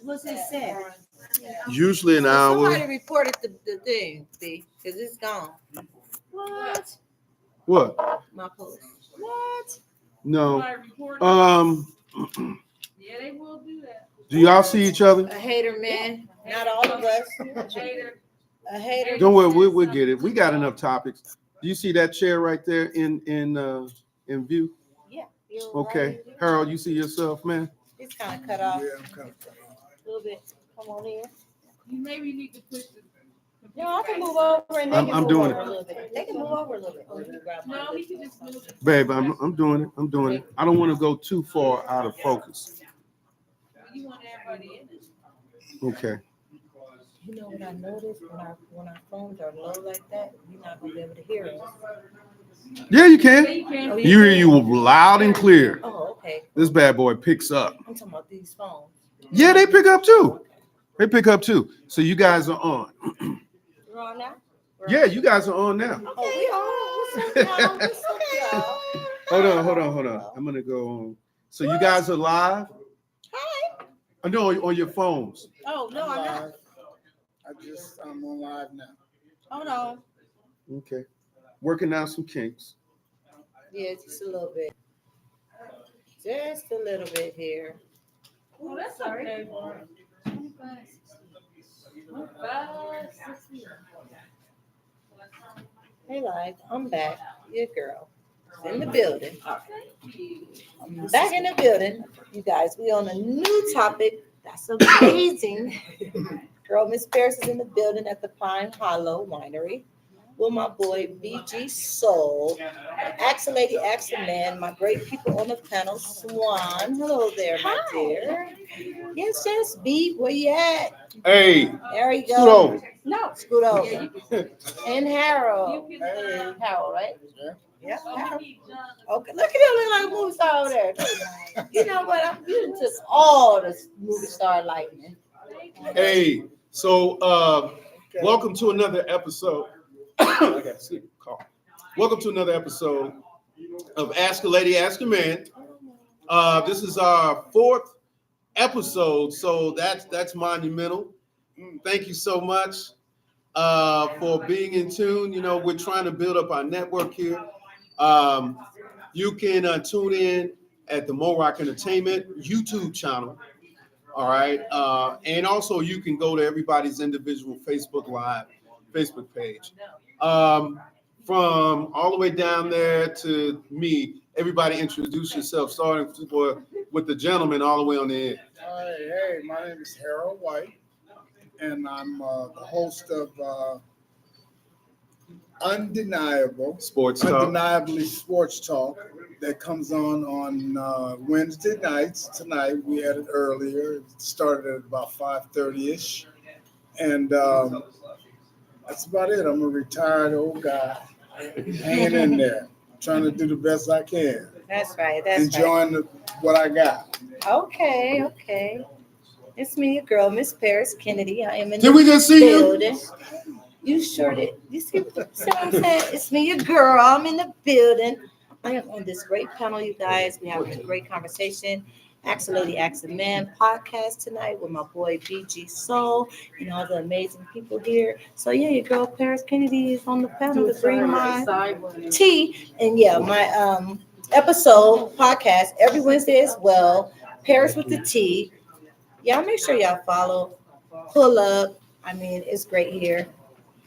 What's it said? Usually an hour. Somebody reported the thing, B, because it's gone. What? What? My post. What? No. Yeah, they will do that. Do y'all see each other? A hater, man. Not all of us. A hater. Don't worry, we'll get it. We got enough topics. Do you see that chair right there in view? Yeah. Okay, Harold, you see yourself, man? It's kind of cut off. Yeah, I'm coming. A little bit. Come on in. You maybe need to push the. No, I can move over and they I'm can move doing over it. a little bit. They can move over a little bit. Oh, you can grab mine. No, he can just move it. Babe, I'm doing it. I'm doing it. I don't want to go too far out of focus. You want everybody in it. Okay. You know what I noticed when our phones are low like that, you're not gonna be able to hear us. Yeah, you Yeah, can. you can. Oh, You hear you loud and clear. Oh, okay. This bad boy picks up. I'm talking about these phones. Yeah, they pick up too. They pick up too. So you guys are on. We're on now? Yeah, you guys are on now. Oh, we on. What's up, y'all? What's up, y'all? Hold on. I'm gonna go on. So you guys are live? Hi. I know on your phones. Oh, no, I'm not. I'm on live now. Hold on. Okay. Working out some kinks. Yeah, just a little bit. Just a little bit here. Oh, that's okay. 25, 60. Hey, live. I'm back. Your girl. In the building. I'm back in the building. You guys, we on a new topic. That's amazing. Girl, Miss Paris is in the building at the Pine Hollow Winery with my boy BG Soul, Axe a Lady, Axe a Man, my great people on the panel, Swan. Hello there, my dear. Yes, B, where you at? Hey, There you scoot go. over. No, scoot over. And Harold. You can, Harold, right? Yeah. oh, Harold. he need John. Okay, look at him look like a movie star over there. You know what? I'm getting to all the movie star lightning. Hey, so welcome to another episode. I got a sleep call. Welcome to another episode of Ask a Lady, Ask a Man. This is our fourth episode, so that's monumental. Thank you so much for being in tune. You know, we're trying to build up our network here. You can tune in at the Mo Rock Entertainment YouTube channel. All right. And also you can go to everybody's individual Facebook page. From all the way down there to me, everybody introduce yourself, starting with the gentleman all the way on the end. Hey, my name is Harold White, and I'm the host of Undeniably Sports Talk that comes on Wednesday nights. Tonight we had it earlier. It started at about 5:30ish, and that's about it. I'm a retired old guy, hanging in there, trying to do the best I can. That's right. Enjoying what I got. Okay. It's me, your girl, Miss Paris Kennedy. I am in Did the we just see you? building. You sure did. You see what I'm saying? It's me, your girl. I'm in the building. I am on this great panel, you guys. We have a great conversation. Axe a Lady, Axe a Man podcast tonight with my boy BG Soul and all the amazing people here. So yeah, your girl Paris Kennedy is on the panel to bring my tea. And yeah, my episode podcast every Wednesday as well. Paris with the tea. Y'all make sure y'all follow, pull up. I mean, it's great here.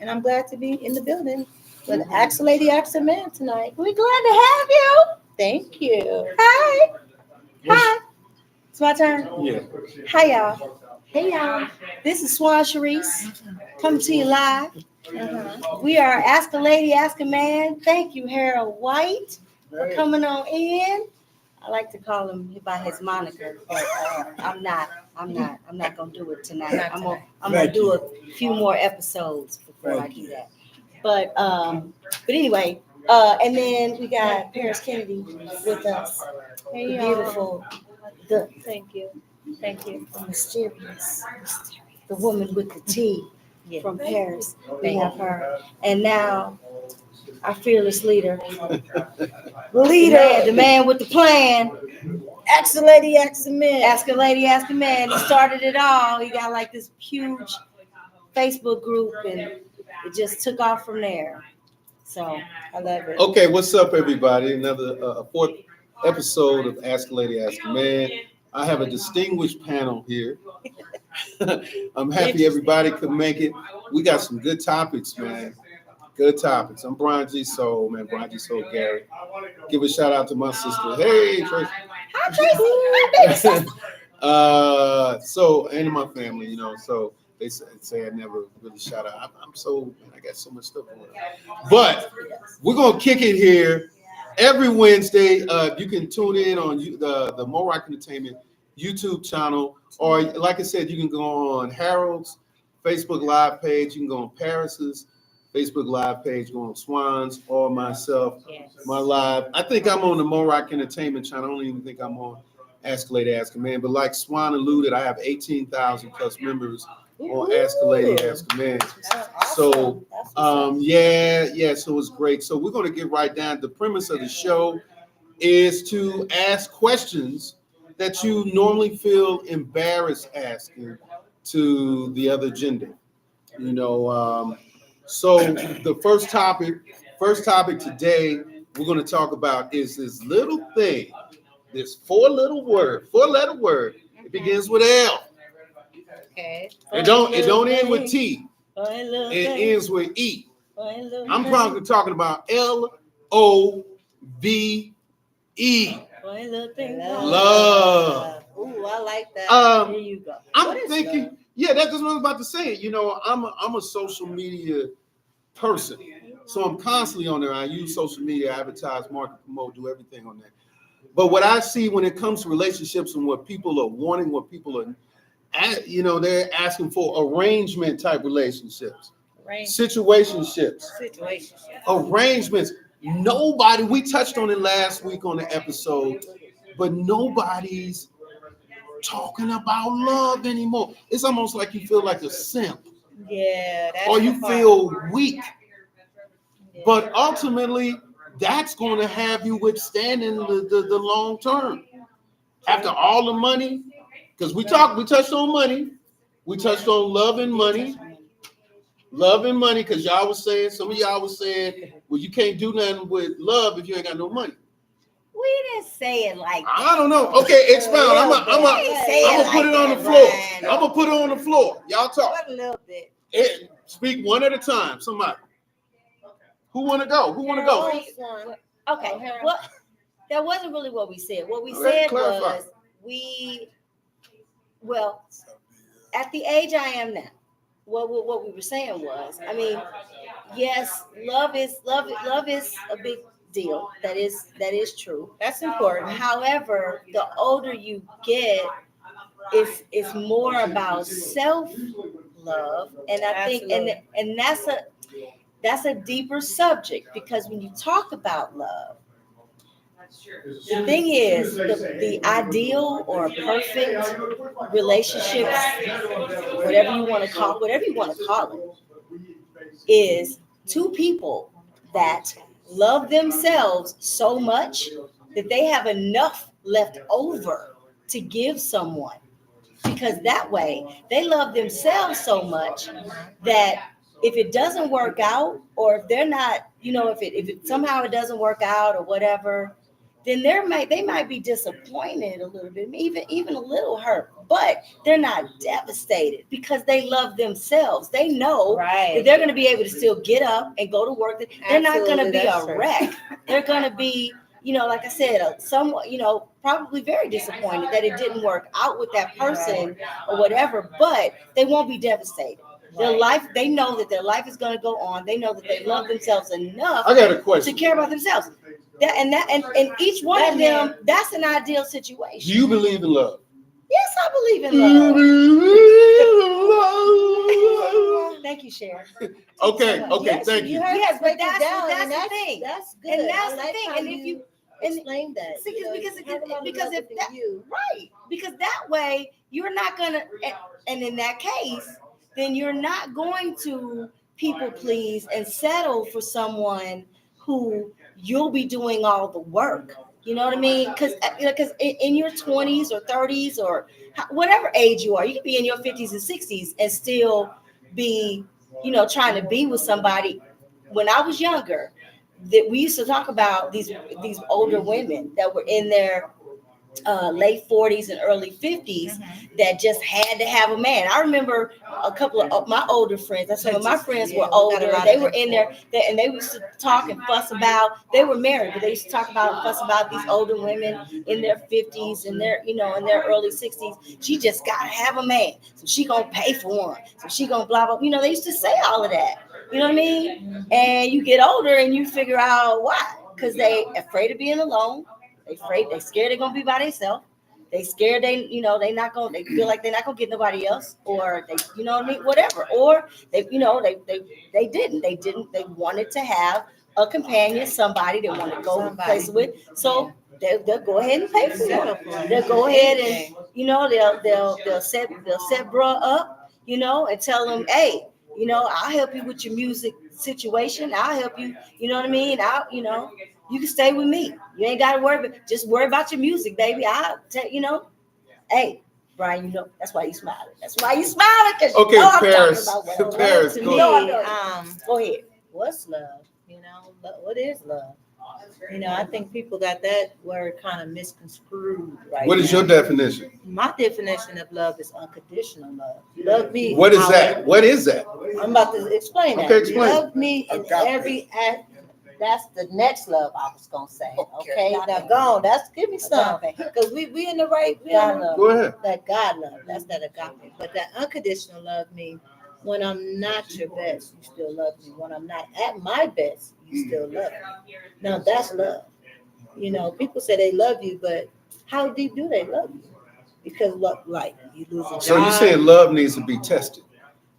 And I'm glad to be in the building with Axe a Lady, Axe a Man tonight. We're glad to have you. Thank you. Hi. It's my turn. Yeah. Hi, y'all. Hey, y'all. This is Swan Sharice coming to you live. We are Ask a Lady, Ask a Man. Thank you, Harold White, for coming on in. I like to call him by his moniker, but I'm not gonna do it tonight. I'm gonna do a few more episodes before I do that. But anyway, and then we got Paris Kennedy with us. Hey, beautiful. Thank you. The mysterious, the woman with the tea from Paris. We have her, and now our fearless leader, the man with the plan, Ask a lady, ask a man. Ask a lady, ask a man. He started it all. He got like this huge Facebook group, and it just took off from there. So I love it. Okay, what's up, everybody? Another fourth episode of Ask a Lady, Ask a Man. I have a distinguished panel here. I'm happy everybody could make it. We got some good topics, man. Good topics. I'm Brian G. Soul, man. Brian G. Soul Gary. Give a shout out to my sister. Hey, Tracy. Hi, Tracy. Hi, baby. So, and my family, you know, so they say I never really shout out. I'm so, I got so much stuff going on. But we're going to kick it here every Wednesday. You can tune in on the Morak Entertainment YouTube channel, or like I said, you can go on Harold's Facebook Live page. You can go on Paris's Facebook Live page, go on Swans, or myself, my live. I think I'm on the Morak Entertainment channel. I don't even think I'm on Ask a Lady, Ask a Man. But like Swan alluded, I have 18,000 plus members on Ask a Lady, Ask a Man. So, yeah, so it's great. So we're going to get right down. The premise of the show is to ask questions that you normally feel embarrassed asking to the other gender. You know, so the first topic today we're going to talk about is this little thing, this four-letter word. It begins with L. Okay. It don't end with T. It ends with E. I'm probably talking about LOVE. Love. Ooh, I like that. There you go. I'm thinking, yeah, that's what I was about to say. You know, I'm a social media person, so I'm constantly on there. I use social media, advertise, market, promote, do everything on there. But what I see when it comes to relationships and what people are wanting, what people are, you know, they're asking for arrangement type relationships, situationships, arrangements. Nobody, we touched on it last week on the episode, but nobody's talking about love anymore. It's almost like you feel like a simp. Yeah. Or you feel weak. But ultimately, that's going to have you withstanding the long term. After all the money, because we touched on money. We touched on love and money. Love and money, because some of y'all was saying, well, you can't do nothing with love if you ain't got no money. We didn't say it like that. I don't know. Okay, expound. I'm gonna put it on the floor. I'm gonna put it on the floor. Y'all talk. A little bit. Speak one at a time. Somebody. Who want to go? Okay. Well, that wasn't really what we said. What we Okay, said clarify. was, at the age I am now, what we were saying was, I mean, yes, love is a big deal. That is true. That's important. However, the older you get, it's more about self-love, and I think, and that's a deeper subject, because when you talk about love, the thing is, the ideal or perfect relationships, whatever you want to call it, is two people that love themselves so much that they have enough left over to give someone. Because that way, they love themselves so much that if it doesn't work out, or if they're not, you know, if it somehow it doesn't work out or whatever, then they might be disappointed a little bit, even a little hurt, but they're not devastated because they love themselves. They know that they're going to be able to still get up and go to work. They're not going to be a wreck. They're going to be, you know, like I said, somewhat, you know, probably very disappointed that it didn't work out with that person or whatever, but they won't be devastated. Their life, they know that their life is going to go on. They know that they love themselves enough I got a question. to care about themselves. And each one of them, that's an ideal situation. Do you believe in love? Yes, I believe in love. Thank you, Sharon. Okay, Yes, thank you. Yes, but that's the thing. That's good. And that's I the like thing. how And if you explain that, because if that, right, because that way you're not gonna, and in that case, then you're not going to people please and settle for someone who you'll be doing all the work. You know what I mean? Because in your 20s or 30s or whatever age you are, you can be in your 50s and 60s and still be, trying to be with somebody. When I was younger, that we used to talk about these older women that were in their late 40s and early 50s that just had to have a man. I remember a couple of my older friends, and some of my friends were older. They were in there, and they used to talk and fuss about. They were married, but they used to talk about and fuss about these older women in their 50s and their, in their early 60s. She just gotta have a man, so she gonna pay for one. So she gonna blah blah. They used to say all of that. You know what I mean? And you get older and you figure out why, because they afraid of being alone. They scared they're gonna be by themselves. They scared they feel like they're not gonna get nobody else, or they, whatever. Or they wanted to have a companion, somebody they want to go places with. So they'll go ahead and pay for it. They'll go ahead and they'll set bruh up, and tell them, hey, I'll help you with your music situation. I'll help you, you know what I mean? You can stay with me. You ain't got to just worry about your music, baby. I'll tell hey, Brian, that's why you smiling. That's why you smiling. Okay, Paris. Paris, To go me, go ahead. what's love? What is love? I think people got that word kind of misconstrued right What is now. your definition? My definition of love is unconditional love. Love me. What is that? What is that? I'm about to explain that. Okay, explain. Love me in every act. That's the next love I was gonna say. Okay, now go on. Give me some, because we in the right. Go ahead. That God love. That's that agape. But that unconditional love means when I'm not your best, you still love me. When I'm not at my best, you still love me. Now that's love. People say they love you, but how deep do they love you? Because like you lose a job. So you're saying love needs to be tested.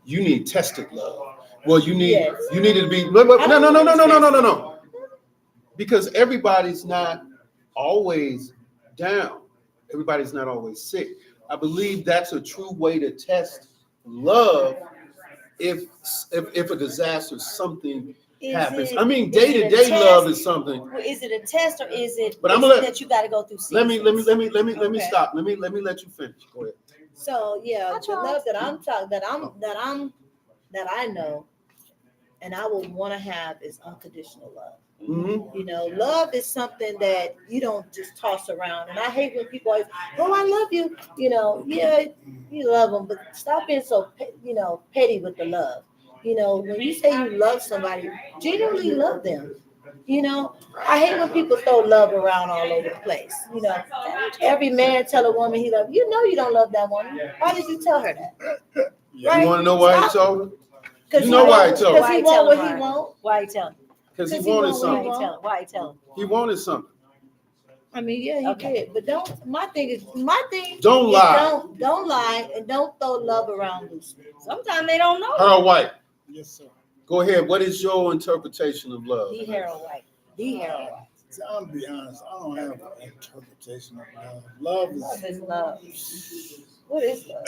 You need tested love. Well, you need it to be no. Because everybody's not always down. Everybody's not always sick. I believe that's a true way to test love. If a disaster, something happens. I mean, day-to-day love is something. Well, is it a test, or is it? But that you got to go through? Let me Okay. stop. Let me let you finish. Go ahead. So the love that I'm talking that I know, and I would want to have is unconditional love. Mm-hmm. Love is something that you don't just toss around. And I hate when people always, oh, I love you. Yeah, you love them, but stop being so, petty with the love. When you say you love somebody, genuinely love them. I hate when people throw love around all over the place. Every man tell a woman he loves. You don't love that woman. Why did you tell her that? You want to know why he told her? Because You know why he told her. Because he want what he want. Why you tell him? Because he wanted something. Why you tell him? He wanted something. I mean, yeah, he did. But my thing Don't lie. Don't lie, and don't throw love around loosely. Sometimes they don't know. Harold White, Yes, sir. go ahead. What is your interpretation of love? The Harold White. See, I'm gonna be honest. I don't have an interpretation of love. What is love? What is love?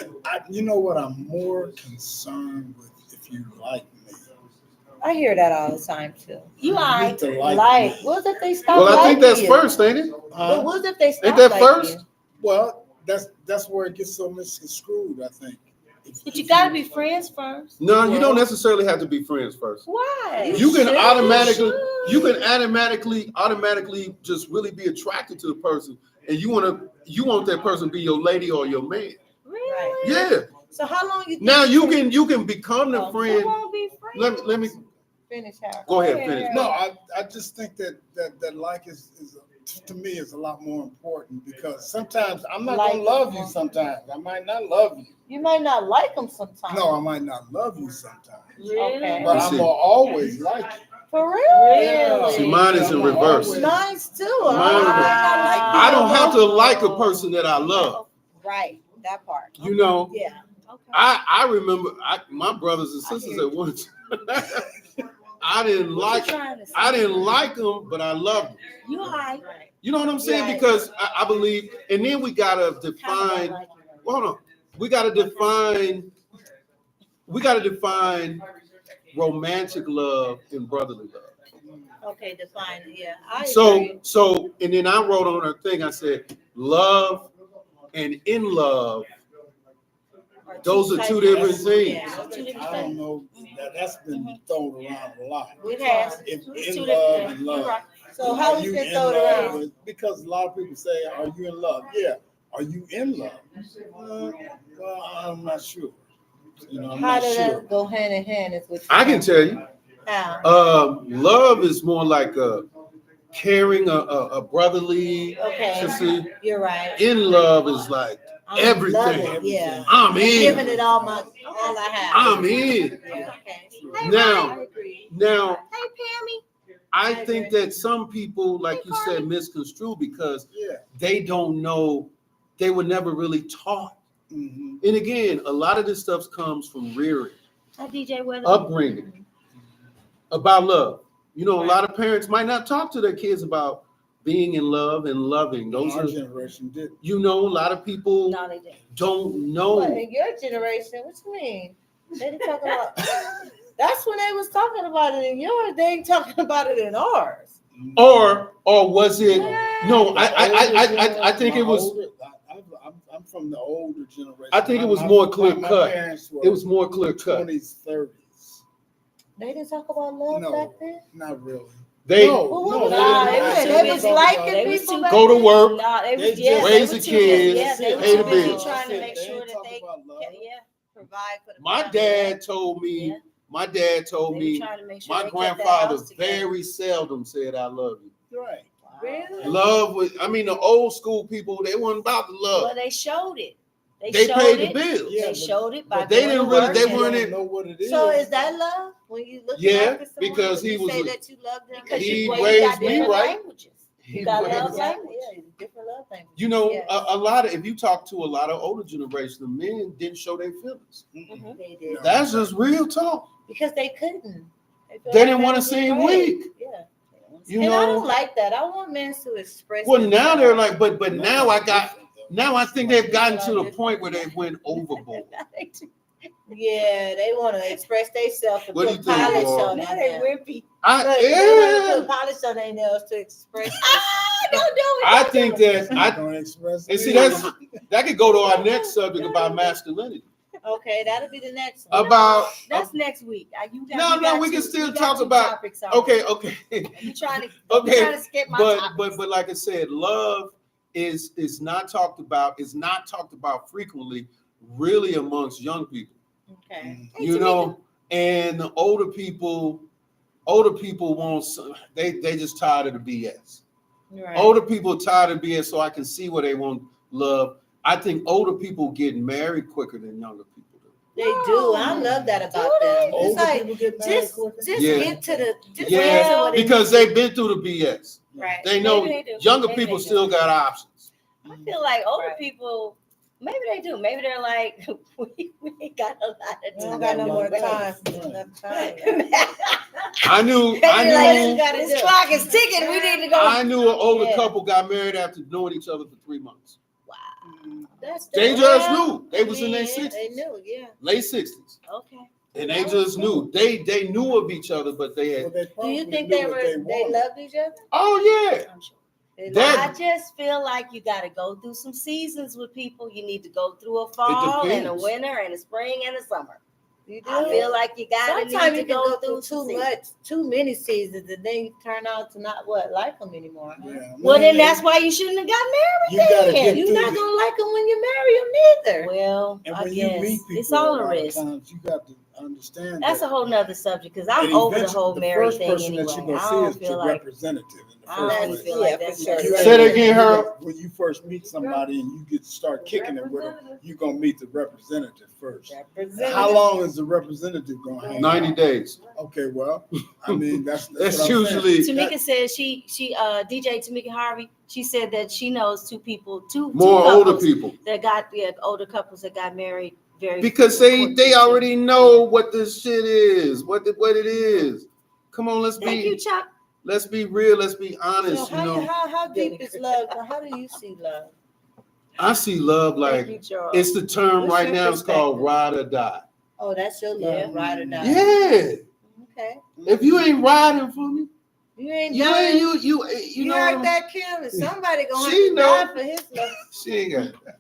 You know what? I'm more concerned with if you like me. I hear that all the time too. You need to What if they stop? Well, I think liking that's you? first, ain't it? But what if they stop? Ain't that liking first? you? Well, that's where it gets so misconstrued, I think. But you gotta be friends first. No, you don't necessarily have to be friends first. Why? You can should. automatically just really be attracted to the person, and you want that person to be your lady or your man. Really? Yeah. So how long you think Now you can become the They friend. won't be friends. Let me finish, Harold? go ahead, finish. No, I just think that like is to me is a lot more important, because sometimes I'm not gonna love you. Sometimes I might not love you. You might not like them sometimes. No, I might not love you sometimes, Okay. but You I'm see. gonna always like you. For real? Yeah. See, mine is in reverse. Mine's too. Mine- I don't have to like a person that I love. Right, that part. You know, Yeah. I remember my brothers and sisters at once. I didn't like them, but I loved them. You like. You know what I'm saying? Yeah. Because I believe, and then we gotta define. Hold on, we gotta define romantic love and brotherly love. Okay, define it, yeah. I agree. So, and then I wrote on her thing, I said, love and in love, those are types two of- different things. Yeah, those two different I don't things. know, that's been thrown around a lot. It has. If It's two in different love things. and You're love. right. So how Are is you it in thrown love around? with- Because a lot of people say, are you in love? Yeah. Are you in love? Well, I'm not sure. You know, I'm How not does sure. that go hand in hand is what I can tell you, How? love is more like a caring, a brotherly. Okay, Sister. you're right. In love is like I'm everything. loving, yeah. I'm Giving in. it all I have. I'm in. Yeah, okay. Now, I agree. now, Hey, Pammy. I think that some people, like you said, misconstrue because Yeah. they don't know, they were never really taught. Mhm. And again, a lot of this stuff comes from rearing, Hi, DJ Weather. upbringing, about love. You know, a lot of parents might not talk to their kids about being in love and loving. Those Our are, generation did. you know, a lot of people No, they didn't. don't But know. in your generation, what you mean? They didn't talk about. That's when they was talking about it in yours. They ain't talking about it in ours. Or was it? No, I think it was. I'm from the older generation. I think it was more clear my cut. parents were It was more clear cut. 20s, 30s. They didn't talk about love No. back then. Not really. They Well, No, nah, they didn't. they was liking They was people too- back go to then. work, No, they They was yeah, just- they raise were the too busy. kids, Yeah, they were pay too the busy bills. trying to They make ain't sure that talking they about love. yeah, Provide for the my family. dad told me. Yeah. My dad told they were me. trying to make sure My they kept that grandfather house together. very seldom said "I love you." Right. Really? Love was. I mean, the old school people they weren't about the Well, love. they showed it. They showed paid it. the bills. Yeah, They but- showed it by but they going didn't to really- work they and- weren't don't in- know what it is. So is that love when you look Yeah, after someone? because Would he you was say a- that you love them. Because He you, raised got me different right. languages. He got raised- love Yeah, language. yeah, different love language. You know, Yes. a lot of if you talk to a lot of older generation, the men didn't show their feelings. Mhm. They did. That's just real talk. Because they couldn't. felt They like didn't that want to was seem afraid. weak. Yeah. You And I don't know. like that. I want men to express. Well, now they're themselves. like, but now I think they've gotten to the point where they went overboard. Yeah, they want to express themselves and What do you put think, polish Laura? on Now their they nails. wimpy. They want to Yeah. put polish on their nails to express. Don't do it. I think that Not I gonna express and see feelings. that could go to our next subject about masculinity. Okay, that'll be the next one. About That's next week. You got, No, you no, got we can two- still you got talk two about- topics already. okay. You trying to Okay, trying to skip my topics. But like I said, love is not talked about. Is not talked about frequently, really amongst young people. Okay. You know, and the older people won't. They just tired of the BS. Right. Older people tired of BS, so I can see where they want love. I think older people get married quicker than younger people do. They do. I love that about Do them. they? It's Older like people get married just quicker. Yeah. get to the just Yeah, get to what it because is. they've been through the BS. Right. They know Maybe they do. younger Maybe people they do. still got options. I feel like older Right. people, maybe they do. Maybe they're like, we ain't got a lot of We time. don't got no more time. Enough time. I knew This clock is ticking. We need to go. I knew an older Yeah. couple got married after knowing each other for 3 months. That's They the- just well, knew. They was in their I mean, 60s, They knew, yeah. late 60s. Okay. And they just knew. They knew of each other, but they Well, had, they Do probably you think knew they what were they wanted. loved each other? oh yeah. I'm sure. They That- loved- I just feel like you got to go through some seasons with people. You need to go through a fall and a depends. winter and a spring and a summer. you do. I feel like you got to Sometimes need you to can go go through through some too seasons. much, too many seasons, and then you turn out to not like them anymore. Yeah, Well, man, then that's why you shouldn't have got you gotta married. get You're through not the- gonna like them when you marry them neither. Well, And I when you guess meet people, it's all a a lot of risk. times you got to understand That's a that. whole nother subject because And I'm over the eventually, whole marriage first thing person anyway. that you're I gonna don't see is feel your like representative in the I first don't place. feel like Yeah, that's for sure. You Say that again, you Harold. got- When you first meet somebody and you get to start kicking it with them, you're gonna meet the representative first. How long is the representative gonna hang? 90 out? days. Okay, well, I mean that's That's what I'm saying. usually Tamika said she DJ Tamika Harvey. She said that she knows two more older couples people. that got older couples that got married very Because they quickly. already know what this shit is, what it is. Come on, Thank you, Chuck. let's be real, let's be So honest. You know, how deep is love? How do you see love? I see love Thank like you, Charles. it's the term What's right your now. It's called perspective? ride or die. Oh, that's your love, Yeah. ride or die. Yeah. Okay. If you ain't riding for me, You ain't You done ain't it. you know. heard that, Kim? Somebody gonna have She to know. die for his love. She ain't got.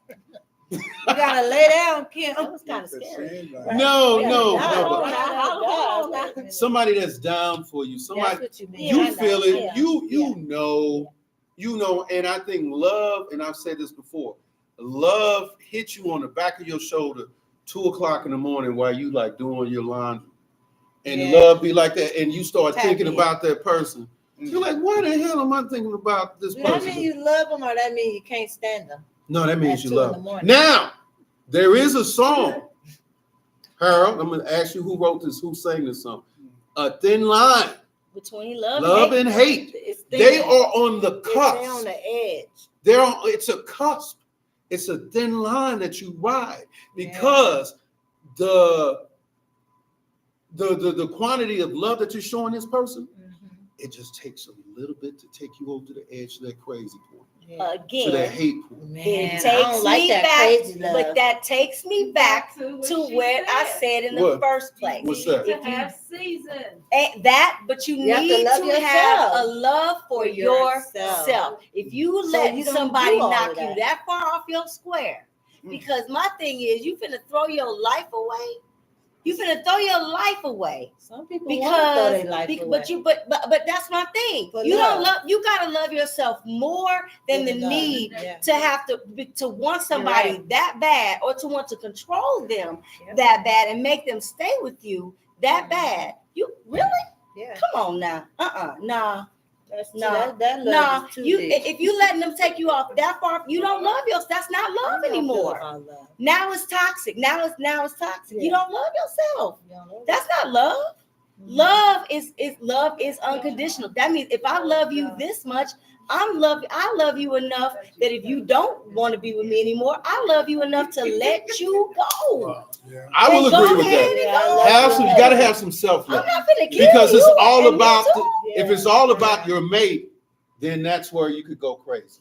You gotta lay down, Kim. That was kind of It scary. seemed like- No, Yeah, no, die. no. Hold But on now. somebody that's down for you. That's Somebody what you mean. you I know. feel it. Yeah. You know. And I think love. And I've said this before. Love hits you on the back of your shoulder, 2:00 in the morning while you like doing your laundry, and Yeah. love be like that, and you start Tap thinking in. about that person. You're like, why the hell am I thinking about this Do that person? mean you love them or that mean you can't stand them? No, that means At you 2 in love the them. morning. Now, there is a song, Harold. I'm gonna ask you who wrote this, who sang this song. A thin line, Between love, love and and hate. It's They thin. are on the They're on cusp. the edge. It's a cusp. It's a thin line that you ride because the quantity of love that you're showing this person, it just takes a little bit to take you over to the edge of that crazy point, to that again, hate point. Man, it I takes don't like me that back, crazy love. but that takes me back to what I said in the What? first place. What's that? To have season. And that, but you You have to need love to yourself. have a love for For yourself. yourself. If you So let you don't somebody do all knock of you that. that far off your square, because my thing is, you finna throw your life away. You finna throw your life away Some people want to throw because, their life away. but that's my thing. For You love. don't love. You gotta love yourself more than the Than love. need Yeah. to have to want somebody right. that bad or to want to control them Yep. that bad and make them stay with you that bad. You really? Yeah. Come on now. Nah. That's Nah. that love Nah. is too You deep. if you letting them take you off that far, you don't love yourself. That's not love You don't feel anymore. about love. Now it's toxic. Now it's toxic. You Yeah. don't love yourself. You don't love That's not love. Mhm. Love is unconditional. That means if I love you this much, I love you enough that if you don't want to be with me anymore, I love you enough to let you go. Yeah. I will And go agree with ahead that. and Yeah, I go. love Have some, you gotta have some I'm self-love. not gonna kill Because it's you, all and me about too. if it's all about your mate, then that's where you could go crazy.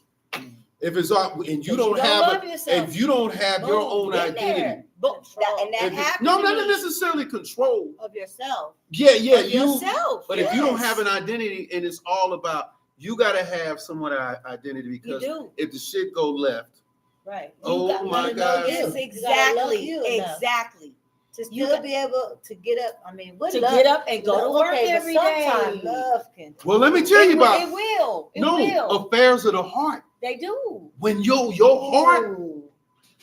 If it's all and you But don't have love yourself. if you don't have your Boom, own been identity, there. But and that if it- happens. no, to not me. necessarily control. of yourself. Yeah, Of you. yourself. But if you don't yes. have an identity and it's all about, you gotta have somewhat of identity you because do. if the shit go left, Right. oh got- my you God, gotta Yes, love exactly. you enough. Exactly. To You still got- be able to get up. I mean, what To love? get up and go to love- work okay, but every day. sometimes love can. well, let me tell you It will. about It will. It no will. affairs of the heart. They do. When your heart, Ooh.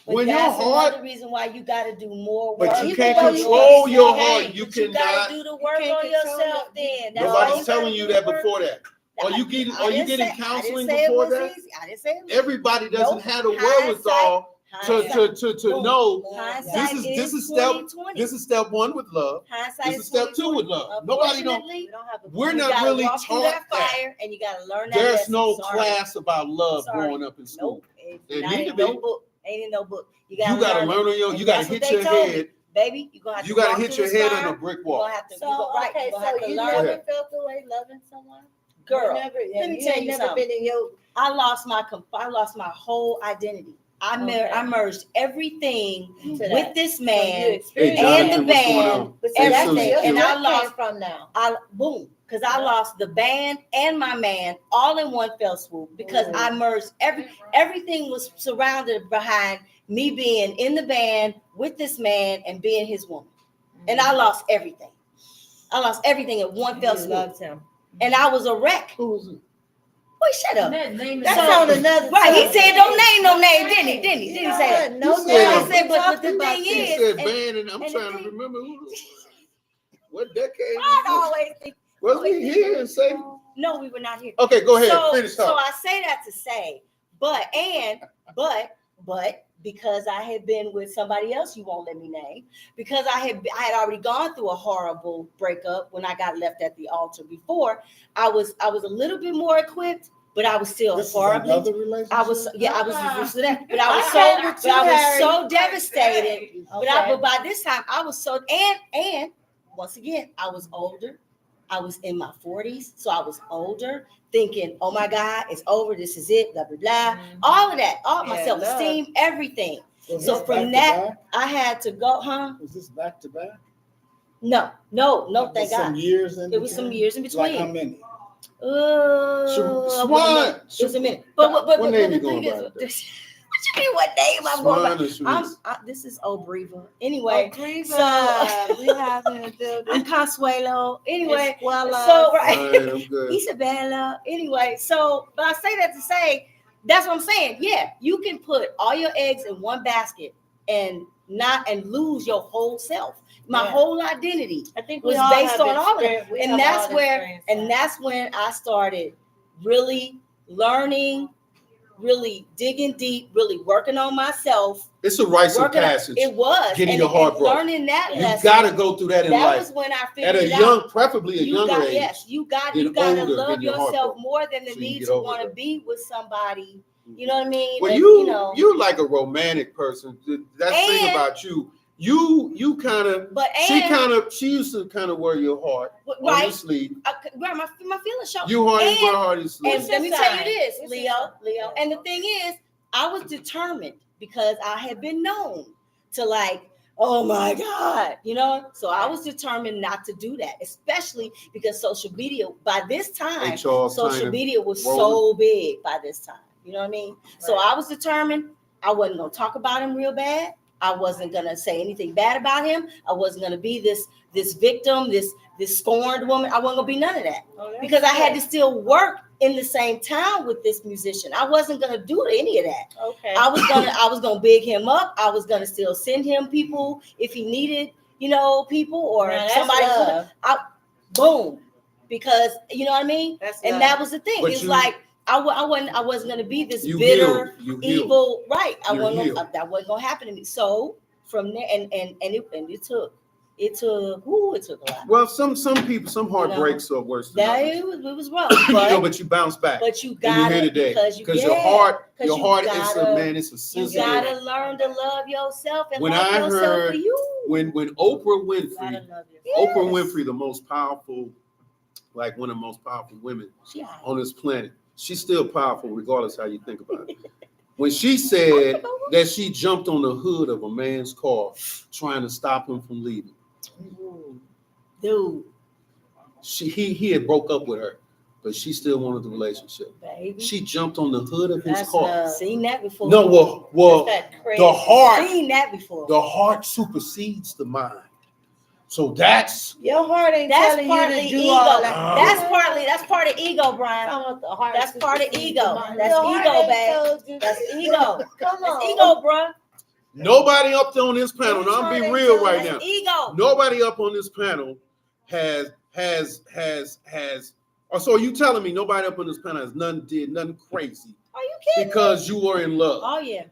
But when your that's heart, another reason why you got to do more work. but you Even can't though you control can your say, heart. hey, You But you got cannot. to do the work can't on control yourself. it. Then that's why Nobody's you gotta telling do you the that work. before that. Are you getting? I Are you didn't getting say- counseling I didn't say before it was that? easy. I didn't say it was Everybody doesn't Nope. have the Hindsight- wherewithal hindsight- to boom. know Hindsight this is step 20/20. this is step one with love. Hindsight This is step two with love. Nobody don't. Unfortunately, We don't have a We're you not gotta really walk through taught that that. fire, and you got to learn that There's lesson. no Sorry. class about love Sorry. growing up in school. Nope. It's There not need in to be. no book. Ain't in no book. You gotta learn on your. and You gotta that's what hit they your told me. head. Baby, you gonna have You to gotta walk hit through your this head fire. on a brick You wall. gonna have to. So you go, right. okay, You gonna so have to you learn. Go never ahead. felt the way loving someone. Girl, you never, let me you tell ain't you never something. been in your. I lost my whole identity. Okay. I merged everything To with that. this So man. you experienced and Jonathan, the what's going band, on? But Hey, see, that's Susan, where your and I strength lost- came from now. Because I lost the band and my man all in one fell swoop because Ooh. I merged everything was surrounded behind me being in the band with this man and being his woman. And I lost everything. I lost everything in one fell You swoop. loved him. And I was a wreck. Who was it? Boy, shut up. That name That's So- on another. Right, he subject. said don't name no name, didn't he? Didn't he? You Didn't he know say that? what? No You name. said- I said, but the Talked about thing He is, said and- band, and I'm and the trying to thing- remember who. What decade? I always think, Was we here and say? no, we were not here. Okay, go ahead. So, Finish so talking. I say that to say, but because I had been with somebody else, you won't let me name, because I had already gone through a horrible breakup when I got left at the altar before. I was a little bit more equipped, but I was still This is horribly. another relationship. I was used to that, but I was Okay, so Harry. devastated. Okay. But by this time I was so and once again I was older. I was in my 40s, so I was older, thinking, "Oh my God, it's over. This is it." Blah blah blah. All of that, all my Yeah, self-esteem, everything. Was So this from back that, to back? I had to go, huh? Was this back to back? No, Was thank some God. years in It was some between? years in Like how between. many? Swan. It was a minute. But What name the you going thing by? is, what you mean? What name I'm going by? Swan or Sharice? This is Obreva. Anyway, Oh, we have in the building. I'm Consuelo. Anyway, Escuela. so All right, I'm good. Isabella. Anyway, so but I say that to say that's what I'm saying. Yeah, you can put all your eggs in one basket and lose your whole self. My Yeah. whole identity I think was we all based have on all of that. experience- we And have that's all where experience and that. that's when I started really learning, really digging deep, really working on myself. It's a rites of Working on, passage. it was Getting your heart broken. learning that You lesson. gotta go through that in That life was when I at figured a it young, out. preferably a younger age. Yes, you got Getting to older, love getting your heart yourself broken, more than the so you need get to over want to it. be with somebody. You know what I mean? Well, And, you you're like a romantic person. That's the thing And- about you. You kind of. but She used to kind of wear your heart on your right. sleeve. My feelings show. You heart is And- my heart is And sleeve. let me tell you this, What's Leo, your sign? And the thing is, I was determined because I had been known to like, oh my God, you know. So I was determined not to do that, especially because social media by this time, Hey, Charles social Tynan, media was Roland. so big by this time. You know what I mean? So Right. I was determined I wasn't gonna talk about him real bad. I wasn't gonna say anything bad about him. I wasn't gonna be this victim, this scorned woman. I wasn't gonna be none of that Oh, that's because I had to good. still work in the same town with this musician. I wasn't gonna do any of that. Okay. I was gonna big him up. I was gonna still send him people if he needed, people or Now, that's somebody. love. Boom, because you know what I mean. That's And love. that was the thing. But It's you- like I wasn't gonna be this You bitter, healed. You healed. evil. Right. You're healed. That wasn't gonna happen to me. So from there, and it took a lot. Well, some people, some heartbreaks are worse than That others. it was rough, But you bounce back. but you And got you're here it today because your heart is gotta- it's a You sensitive. gotta learn to love yourself and When love I yourself heard- for you. When Oprah You Winfrey, gotta love yourself. Yes. Oprah Winfrey, the most powerful, like one of the most powerful women She hot. on this planet, she's still powerful regardless how you think about it. When she said that she jumped on the hood of a man's car trying to stop him from leaving, Dude, he had broke up with her, but she still wanted the relationship. baby. She jumped on the hood of his That's car. love. Seen that before. No, well, That's that crazy. the heart, Seen that before. the heart supersedes the mind. So that's Your heart ain't That's telling partly you to do ego. all that. That's part of ego, Brian. Talking about the heart That's part of supersedes ego. the mind. That's Your heart ego, ain't babe. told you That's to- ego. Come That's on. ego, bruh. nobody up there on this panel. Your Now I'm heart being ain't real telling right you- now. That's ego. Nobody up on this panel has. Or so are you telling me nobody up on this panel has did nothing crazy Are you kidding? because you were in love? Oh yeah.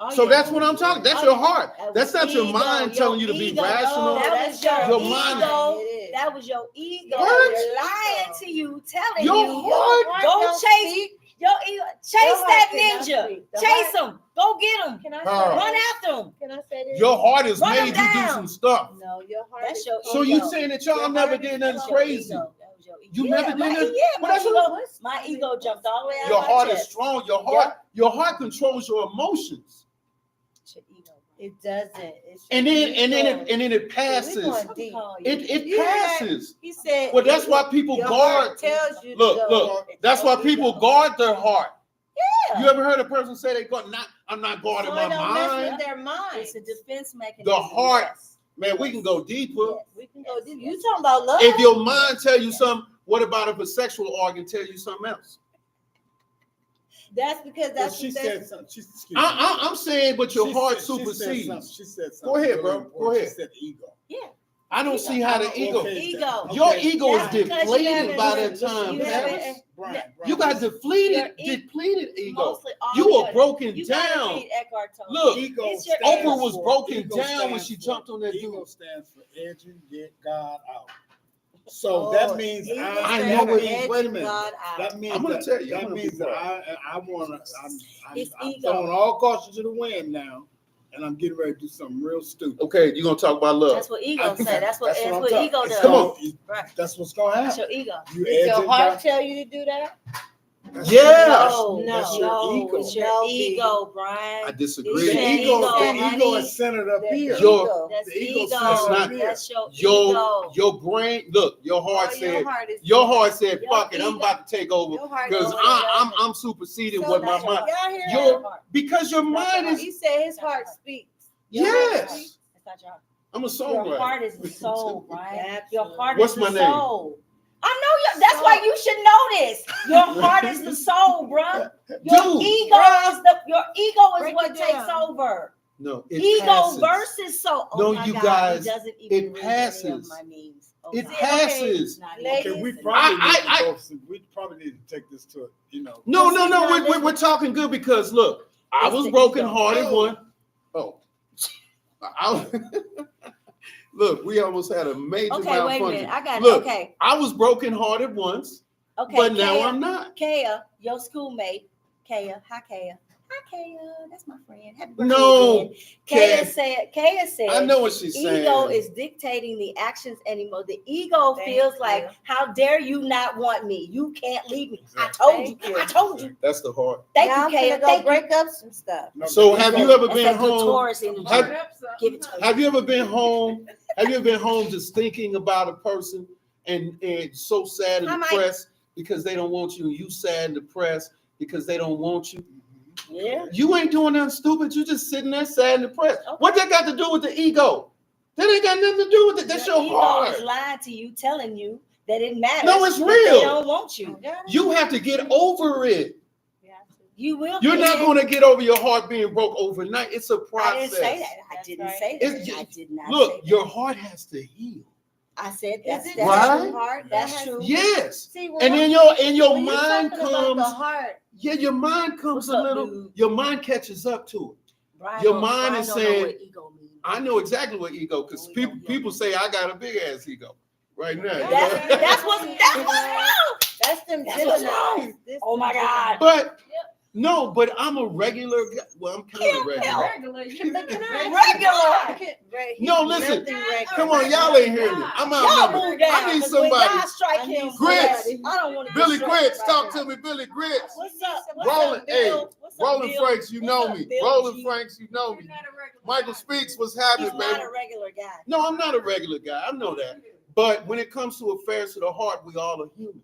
Oh, So yeah. that's what I'm talking. That's Oh, your heart. that That's was not your ego. mind Your telling you to be ego. rational. No, that was your Your ego. mind. It is. That was your ego. What? Lying to you, telling Your you. heart Go don't chase speak. your ego. Chase Your heart that cannot ninja. speak. The Chase heart- him. Go get him. Can I Her. say Run this? after him. Can I say this? Your heart has Run made them you do down. some stuff. No, your heart That's is your So ego. you saying that y'all Your never heart did is nothing your crazy? ego. That was your ego. You Yeah, never did my- nothing? Yeah, Well, that's what- my ego jumped all the way out Your of my heart is chest. strong. Yeah. Your heart controls your emotions. It's your ego. It doesn't. It's And your then ego. it passes. We going What deep. call you? It You hear that? passes. He said. Well, that's why people your guard. heart tells you. Look, to go. look. It's That's your why people ego. guard their heart. Yeah. You ever heard a person say they guard? I'm not guarding So my it don't mess mind. with their mind. It's a defense mechanism. The heart. Yes. Man, we can go deeper. Yes. We can go deep. You talking about love? If your mind tell you something, what about if a sexual organ tell you something else? That's because Well, that's she what said that's. something. Excuse me. I'm saying, but your She heart said- she said supersedes. something. She said something. Go ahead, really bro. Go important. ahead. She said ego. Yeah. I don't see how the ego. Okay, Ego. Your okay. ego is That's because you deflated haven't by learned- that time. you man. haven't- Brian, You got Your depleted ego. Mostly all You your- were broken you gotta down. read Eckhart Tolle. Look, Ego It's your stands Oprah was for- broken ego down when stands she for- jumped on that Ego dude. stands for edging, get God out. So Oh, that means ego I stands know for it. edging Wait a minute. God out. That means I'm gonna that, tell you, I'm that gonna means be that quiet. I wanna. It's I'm ego. throwing all caution to the wind now, and I'm getting ready to do something real stupid. Okay, you're gonna talk about love. That's what ego say. That's what I'm ego talking- does. Come on. Right. That's what's gonna That's happen. your ego. You Did your edging heart God. tell you to do that? Yes. No, That's your no, ego. it's your No, ego, I Brian. The disagree. It's ego, ego, the ego honey. is centered up The here. Your- That's the ego ego. says not- That's your Your ego. your brain, look, your heart Oh, said, is- your heart said, Your fuck it, I'm ego- about to take over your heart because knows I'm superseding So what my now, mind. y'all hear Your that? because your That's mind your heart. is He said his heart speaks. Your heart yes. speaks. That's not your heart. I'm a Your songwriter. heart is the soul, Brian. That's Your heart What's is the my name? soul. I know you. That's why you should know this. Your heart is the soul, bruh. Your Dude. ego is Break what it takes down. over. No, it Ego passes. versus soul. Oh No, my you God, guys, he doesn't even it read any of passes. my memes. Oh It God. passes. Not Ladies, even Okay, we listening. probably I- need to both. We probably need to take this to No, He's not we're talking good because look, I It's was the broken ego. hearted Oh. one. Oh, look, we almost had a major Okay, wait a malfunction. minute. I got it. Look, Okay, I was broken hearted once, okay. but now Kaya, I'm not. Kaya, your schoolmate. Kaya, hi Kaya. Hi Kaya, that's my friend. Happy birthday No, again. Kaya Kaya. said. I know what she's saying. Ego is dictating the actions anymore. The ego Thank feels you. like, how dare you not want me? You can't leave me. I Exactly. told you. Thank you. I told you. That's the heart. Thank Now you, I'm Kaya. gonna go Thank you. break up some stuff. So have you ever That's been that good home? Taurus energy. Have- Burn up something. Give it to me. Have you ever been home? Have you ever been home just thinking about a person and so sad and I might- depressed because they don't want you, and you sad and depressed because they don't want you? Yeah. You ain't doing nothing stupid. You just sitting there sad and depressed. Okay. What that got to do with the ego? That ain't got nothing to do with it. That's your ego heart. is lying to you, telling you that it matters. No, it's but real. They don't want you. You have to get over it. You will. You're not Kaya. going to get over your heart being broke overnight. It's a I process. didn't say that. I That's didn't right. say that. It's- I did not Look, say that. your heart has to heal. I said Is that's it that's Right? your true. heart? That's true. Yes. See, And then your when you're mind talking about comes. the heart. Yeah, your mind comes What's a up, little. dude? Your mind catches up to it. Brian Your don't- mind Brian is don't know saying- what ego means. I know exactly what ego, because We people don't get people say I got a big ass ego right now. you That's know? that's what's wrong. That's them That's what's wrong. Geminis. This Oh my them God. But no, but I'm a regular guy. Well, I'm kind of regular. Regular. You Regular. No, listen. Nothing regular. Come on, y'all ain't hearing me. I'm Y'all outnumbered. move down. I need 'cause when somebody. God strike I him, need Grits. I don't want to. Billy Grits, talk to me, Billy Grits. What's up? Roland, up, Bill? What's up, Roland Bill? Franks, you What's know up, me. Bill Roland G? Franks, you know You're me. not a regular Michael guy. Speaks, what's He's happening, not baby? a regular guy. No, I'm not a regular guy. I know that. But when it comes to affairs of the heart, we all are human.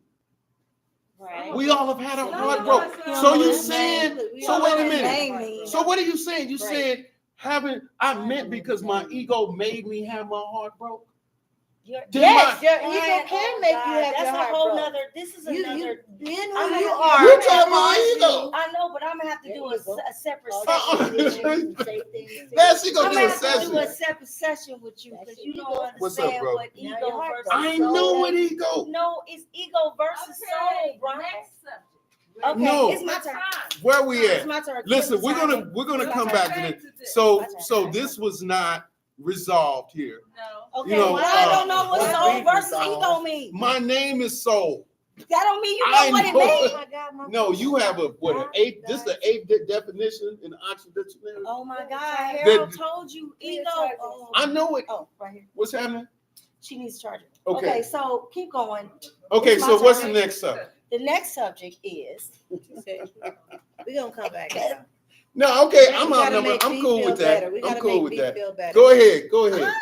Right. We all have had our No, heart no, broke. it's not. So you No, saying, we so all wait a have minute. name. So what are you saying? You Right. said I meant because my ego made me have my heart broke. Did Yes, my- your Brian, ego can oh make God, you have that's your a heart whole broke. nother. This is You another. being who I'm you gonna- are. You're talking about ego. I know, but I'm gonna have to There do you go. a separate Uh-uh. session. Now she gonna I'm do gonna a have to do a session. separate session with you because you don't What's up, understand bro? what Now ego your heart versus broke. I soul. know what ego. No, it's ego versus soul, Brian. Next subject. Okay, No. it's my turn. Where we It's at? my turn. Listen, we're gonna It's come my back turn. to this. So this was not resolved here. No. Okay, You know, well, I don't know what what soul beat versus is ego all. means. My name is Soul. That don't mean you know I what it know. means. Oh my God, my No, you have a what? An eighth? This the eighth definition in the Oxford Dictionary. Oh my God, Harold told you ego. Oh, I know it. oh, right here. What's happening? She needs to charge it. Okay. Okay, so keep going. Okay, It's my so what's the turn. next subject? The next subject is We gonna come back. Now. No, okay, We I'm gotta outnumbered. make I'm B cool feel with that. better. We I'm gotta cool make with B that. feel better. Go ahead. Go ahead.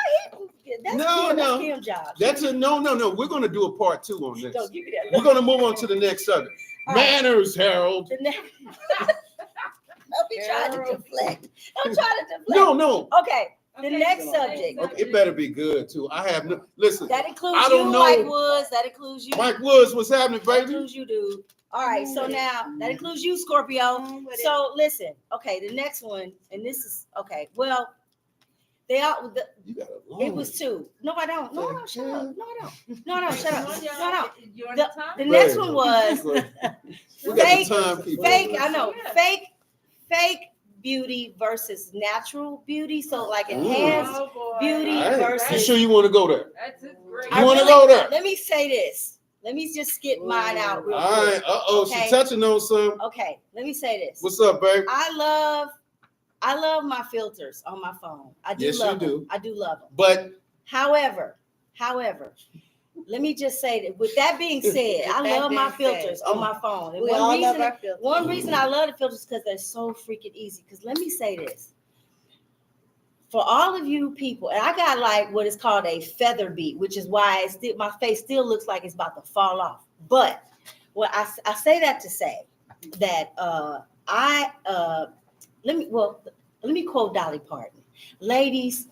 that's No, Kim, no. that's Kim's job. That's a no. We're gonna do a part 2 on this. Don't give me that. We're gonna move on to the next subject. All right. Manners, Harold. The next. Don't be trying to deflect. Don't try to deflect. No. Okay, the next subject. Okay, it better be good too. I have no. Listen, That includes I you, don't know. Mike Woods. That includes you. Mike Woods, what's happening, That baby? includes you, dude. All right, so now that includes you, Scorpio. So listen, okay, the next one, and this is okay. Well, they all. You got a long It was 2. No, I don't. No, shut up. No, shut up. No. You're on The, the time? the next one was We got fake- the timekeeper. fake. I know Yeah. fake beauty versus natural beauty. So like Ooh. enhanced. Oh, boy. beauty All right. versus- You sure you want to go there? That's it. Great. You wanna go there? Let me say this. Let me just skip mine out real All quick. right. Uh-oh, Okay. she touching on some. Okay, let me say this. What's up, babe? I love my filters on my phone. I do Yes, you love do. them. I do love them. But However, let me just say that with that being said, I That love my being said, filters on my phone. And We one all love reason, our filters. one reason I love the filters is because they're so freaking easy. Because let me say this. For all of you people, and I got like what is called a feather beat, which is why it's still, my face still looks like it's about to fall off. But what I say that to say that let me quote Dolly Parton. Ladies,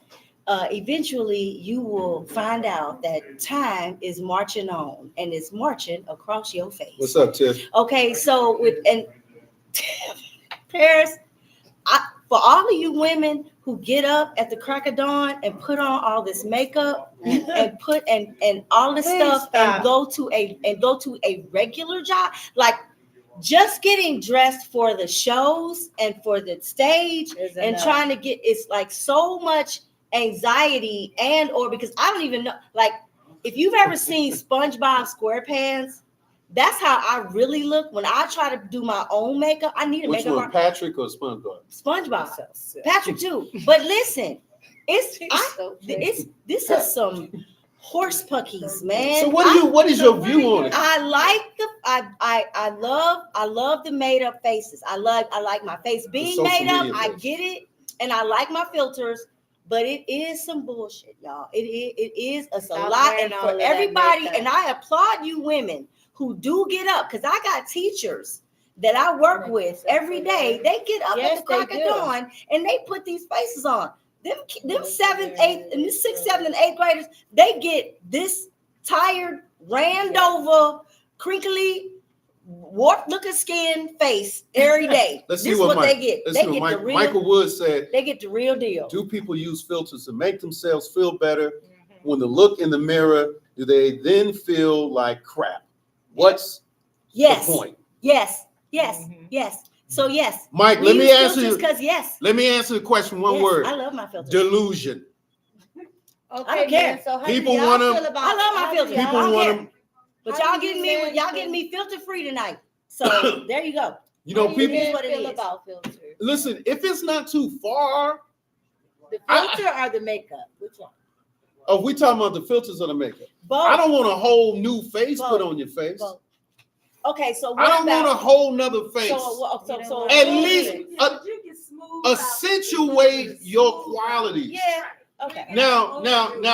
eventually you will find out that time is marching on and it's marching across your face. What's up, Tiff? Okay, so Paris, for all of you women who get up at the crack of dawn and put on all this makeup and put and all this Please stuff stop. and go to a regular job, like just getting dressed for the shows and for the stage Is and enough. trying to get, it's like so much anxiety, and or because I don't even know, like if you've ever seen SpongeBob SquarePants, that's how I really look when I try to do my own makeup. I need a Which makeup one, artist. Patrick or SpongeBob? SpongeBob, Patrick too. But listen, this is some horse puckies, man. So what is your view on it? I like I love the made up faces. I like my face being social made up. media I face. get it, and I like my filters. But it is some bullshit, y'all. It is a Stop lot, wearing and all for of that everybody, makeup. and I applaud you women who do get up, because I got teachers that I work with every day. They get up Yes, at the crack they of do. dawn and they put these faces on. Them 7th, 8th, and the 6th, 7th, and 8th graders, they get this tired, ran over, crinkly, warped looking skin face every day. Let's This see what they get. Let's They see get what the real. Michael Wood said. They get the real deal. Do people use filters to make themselves feel better? When they look in the mirror, do they then feel like crap? What's Yes. the point? Yes. Mhm. Yes. So yes. Mike, We let me use answer filters you. because yes. Let me answer the question one Yes, word. I love my filters. Delusion. Okay, I don't care. man, so how People do y'all wanna- feel about- I love my how do filters. y'all- People I don't want care. them. But How y'all do getting you me, y'all men getting feel- me filter free tonight. So there you go. You know, How do you people. men what it feel is. about filters? Listen, if it's not too far, The filter or the makeup? Which one? oh, we talking about the filters or the makeup. Both. I don't want a whole new face put Both. on your face. Both. Okay, so what I don't about, want a whole nother face. So At least accentuate your quality. yeah. Okay. Now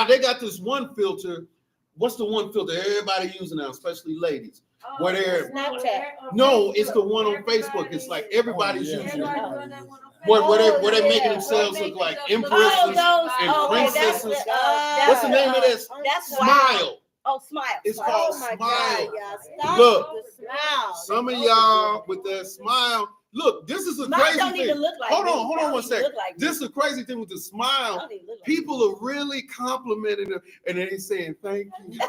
they got this one filter. What's the one filter everybody using now, especially ladies? Where they're Snapchat. no, it's the one on Facebook. It's like everybody's Oh, yeah. using it. Yeah. Where they yeah. making themselves look like Oh, empresses those. and Okay, princesses. that's What's the name of this? That's Smile. Oh, smile. It's Smile. called Oh my Smile. God, y'all. Stop Look, with the smile. Some of y'all with that smile. Look, this is a Mine crazy don't even thing. look like Hold me. on one Don't even second. look like me. This is a crazy thing with the smile. Don't even look like me. People are really complimenting them and then they saying thank you.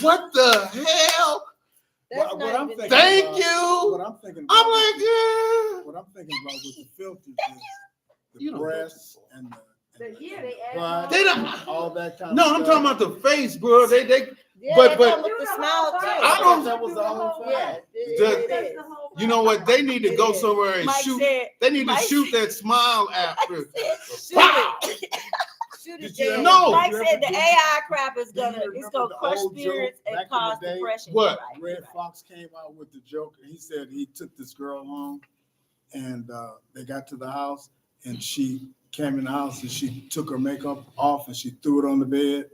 What the hell? That's What not I'm even- thinking Thank about- you. What I'm thinking about. I'm like, yeah. What I'm thinking about with the filters is You the don't go breasts too and the Yeah, they add butt, They don't- all that kind No, of I'm stuff. talking about the face, bro. They Yeah, But- they come with the smile too. I don't- That was the whole thing. Yeah, The- it is. you know what? They need to go somewhere and Mike shoot. said, They need to Mike shoot that smile after. shoot Pow! it. Shoot Did it, you Jen. ever- No. Mike did you said ever- the did you- AI crap is do you it's remember gonna the crush old joke spirits and back in the cause day? depression. What? You're right, Red you're right. Fox came out with the joke. He said he took this girl home, and they got to the house, and she came in the house, and she took her makeup off, and she threw it on the bed,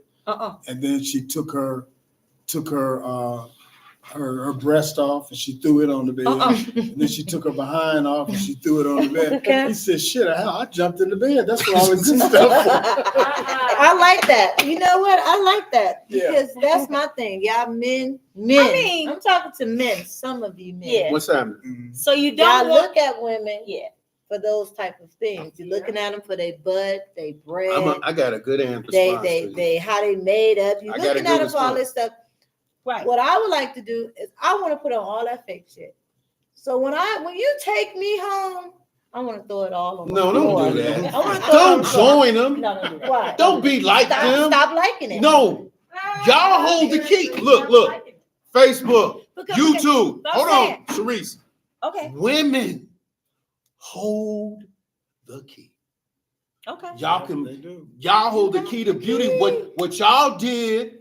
and then she took her breast off, and she threw it on the bed. And then she took her behind off, and she threw it on the bed. Okay. He said, "Shit, I jumped in the bed. That's what all this stuff for." I like that. You know what? I like that Yeah. because that's my thing. Y'all men. I mean- I'm talking to men. Some of you men. Yeah. What's happening? Mhm. So you Y'all don't want, look at women yeah. for those type of things. You're looking at them for their butt, their breast, I got a good answer. they how they made up. You're I got a looking good at them for all response. this stuff. Right. What I would like to do is I want to put on all that fake shit. So when you take me home, I want to throw it all on the No, floor. don't do that. I want to throw it on Don't the floor. join them. No, don't do that. Why? Don't be like them. Stop liking it. No, y'all hold the key. Look. Facebook, Because- YouTube. But I'm Hold on, Sharice. Okay. Women hold the key. Okay. Y'all They can do. y'all hold the key to beauty. What y'all did,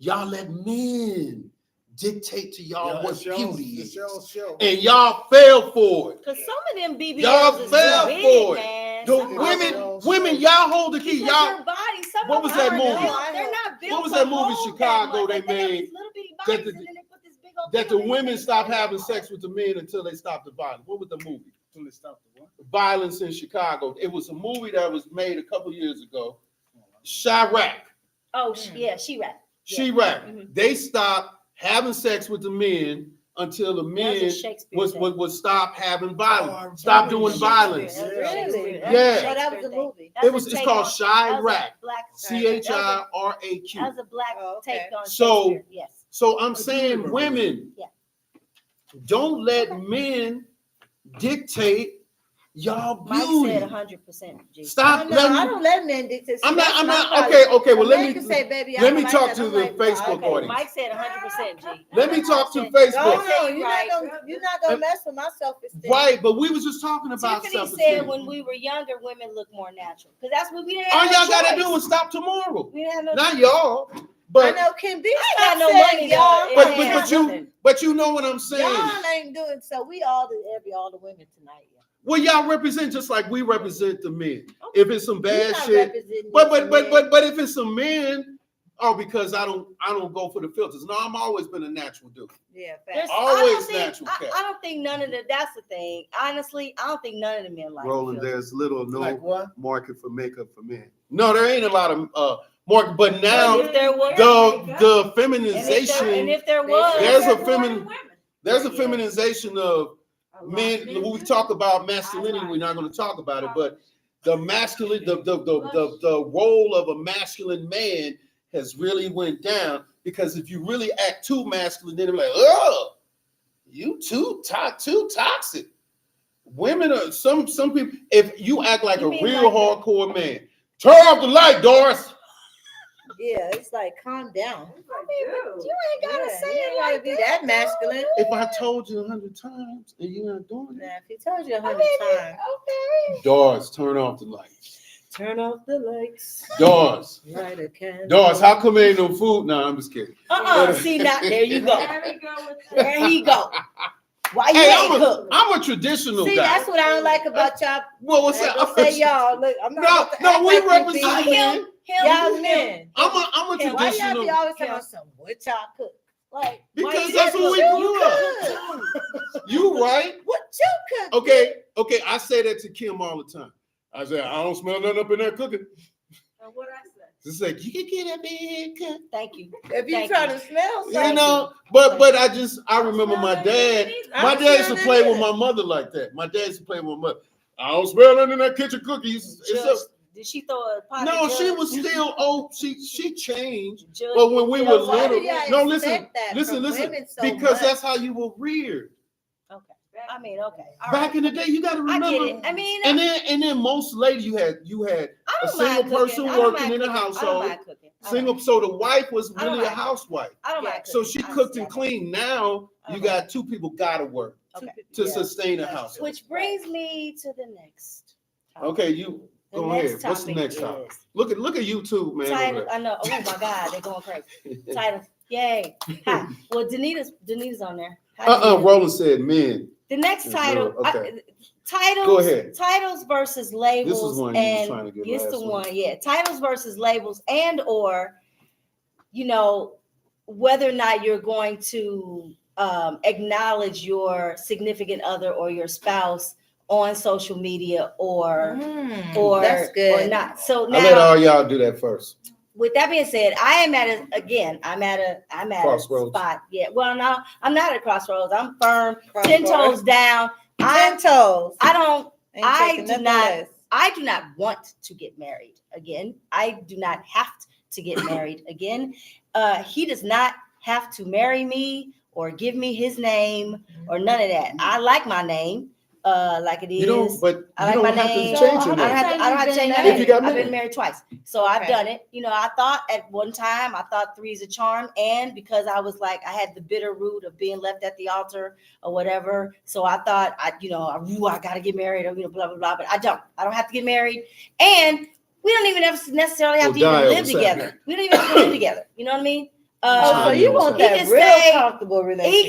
Y'all let men dictate to y'all what beauty is. Show. And y'all fell for it. Cause some of them BBLs Y'all is fell too for big, it. man. The Some of them- women, y'all hold the key. because Y'all, their body, some what of was them that are movie? built- They're not built. What was to that movie, hold Chicago, that much. they Like, have made these little bitty that bodies, the- and then they put this big old that thing the on women their stop head. having sex with the men until they stop the violence. What was the movie? Until they stop the what? Violence in Chicago. It was a movie that was made a couple years ago. Chirac. Oh, yeah, she rap. Yeah. Chirac. Mhm. They stopped having sex with the men until the That men was a Shakespeare was thing. would stop having Oh, I violence. Stop remember doing Shakespeare. violence. That was Yeah. Really? Shakespeare. Yeah. So that was a movie. That was a It's take called on- that was a Chirac. black- CHIRAQ. That was a black Oh, okay. take on So- Shakespeare. Yes. So I'm I do saying, remember women, Yeah. don't let men dictate y'all Mike beauty. said 100%. G. Stop No, letting. I don't let men dictate. I'm That's not. my problem. Okay. Well, A let man me can say, baby, I let don't me like talk that. to I'm the like, well, Facebook Okay, audience. Mike said 100%, G. Let me talk to Said- Facebook. No, no, Right. you're not gonna mess with my self-esteem. Right, but we was just talking about Tiffany self-esteem. said when we were younger, women look more natural. Because that's what we didn't All have. y'all no gotta choice. do is stop tomorrow. We didn't have no Not y'all, I but know Kim B. I Stop ain't got no saying money, y'all. though. but, It but, ain't but you nothing. but you know what I'm saying. Y'all ain't doing so. We all the women tonight. Well, y'all represent just like we represent the men. If it's some You're bad not shit, representing but these men. if it's some men, oh, because I don't go for the filters. No, I'm always been a natural dude. Yeah, There's- facts. Always natural cat. I don't think none of the. That's the thing. Honestly, I don't think none of the men like. Roland, filters. there's little or no Like what? market for makeup for men. No, there ain't a lot of market, but But now if there was, the and feminization, if there was, there's a feminine. there's a Yeah. feminization of men. When we talk about masculinity, we're not going to talk about it, but the masculine, the role of a masculine man has really went down, because if you really act too masculine, then they're like, oh, you too toxic. Women are some people. If you act like You a mean real like hardcore man, turn off the light, Doris. Yeah, it's like calm down. you ain't gotta Yeah, say you it ain't gotta like be that. that masculine. If I told you 100 times and you're not doing Now, it, if he told you I 100 mean, times, okay. Doris, turn off the lights. turn off the lights, Doris, light a candle. Doris, how come ain't no food? No, I'm just kidding. See, now there you go. There we go with that. There he go. Why you Hey, ain't cook? I'm a traditional See, guy. that's what I don't like about y'all. Well, what's I that? ain't gonna say y'all. Look, I'm not. No, about to no, act we like you represent be- men. y'all men. I'm a Kim, why y'all traditional, be always talking about some what y'all cook? Like, why because you that's never what we cook? grew up. Cook. You right? What you cook? Okay. I say that to Kim all the time. I say, I don't smell nothing up in there cooking. And what I said. It's like, you can get a big cut. Thank you. If you Thank trying you. to smell You something, know, but I remember my dad. I My don't dad used smell to play that with my mother like that. My dad used to play with my mother. I don't smell nothing in that kitchen cookies. Judge, did she throw a pot? No, of she Judge? was still old. She changed. Judge, But when we you were know, why do little, y'all no, expect that listen, from listen, women so because much? that's how you were reared. Okay. I mean, okay. All Back right. in the day, you got to I remember. get it. I mean, And then most ladies you had I a don't mind single person cooking. I don't working mind in the cooking. I don't household. mind cooking. I don't Single, mind so the wife was I don't really a mind. housewife. I don't mind So cooking. she I cooked and understand cleaned. Now I you don't got two people gotta work that. Okay. to Yeah. sustain a That's house. true. Which brings me to the next topic. Okay, you The go next ahead. What's the topic next topic? is Look at YouTube, man. title. over I know. Oh my God, they're going crazy. there. Title. Yay. Hi. Well, Danita's on there. Hi, Danita. Roland said men. The next It's title. real. Okay. Titles. Go ahead. Titles versus labels. This is one you was and trying to get it's the last one. week. Yeah. Titles versus labels, and or, whether or not you're going to acknowledge your significant other or your spouse on social media or that's good. or not. So I let now, all y'all do that first. with that being said, I am at a Crossroads. spot. Yeah. Well, no, I'm not at a crossroads. I'm firm, 10 Crossroads. toes down. 10 toes. I don't. Ain't I taking do nothing not- less. I do not want to get married again. I do not have to get married again. He does not have to marry me or give me his name or none of that. I like my name, like it is. You don't, but I you like don't my have name. to change I your don't name. have to change my If name. you got I've married. been married twice, so I've Okay. done it. I thought at one time I thought 3 is a charm, and because I was like I had the bitter root of being left at the altar or whatever, so I thought I got to get married or blah blah blah. But I don't have to get married, and we don't even necessarily have to even die live over together. Saturday. We don't even have to live together. You know what I mean? Oh, so He you can want stay. that He can real stay- comfortable relationship?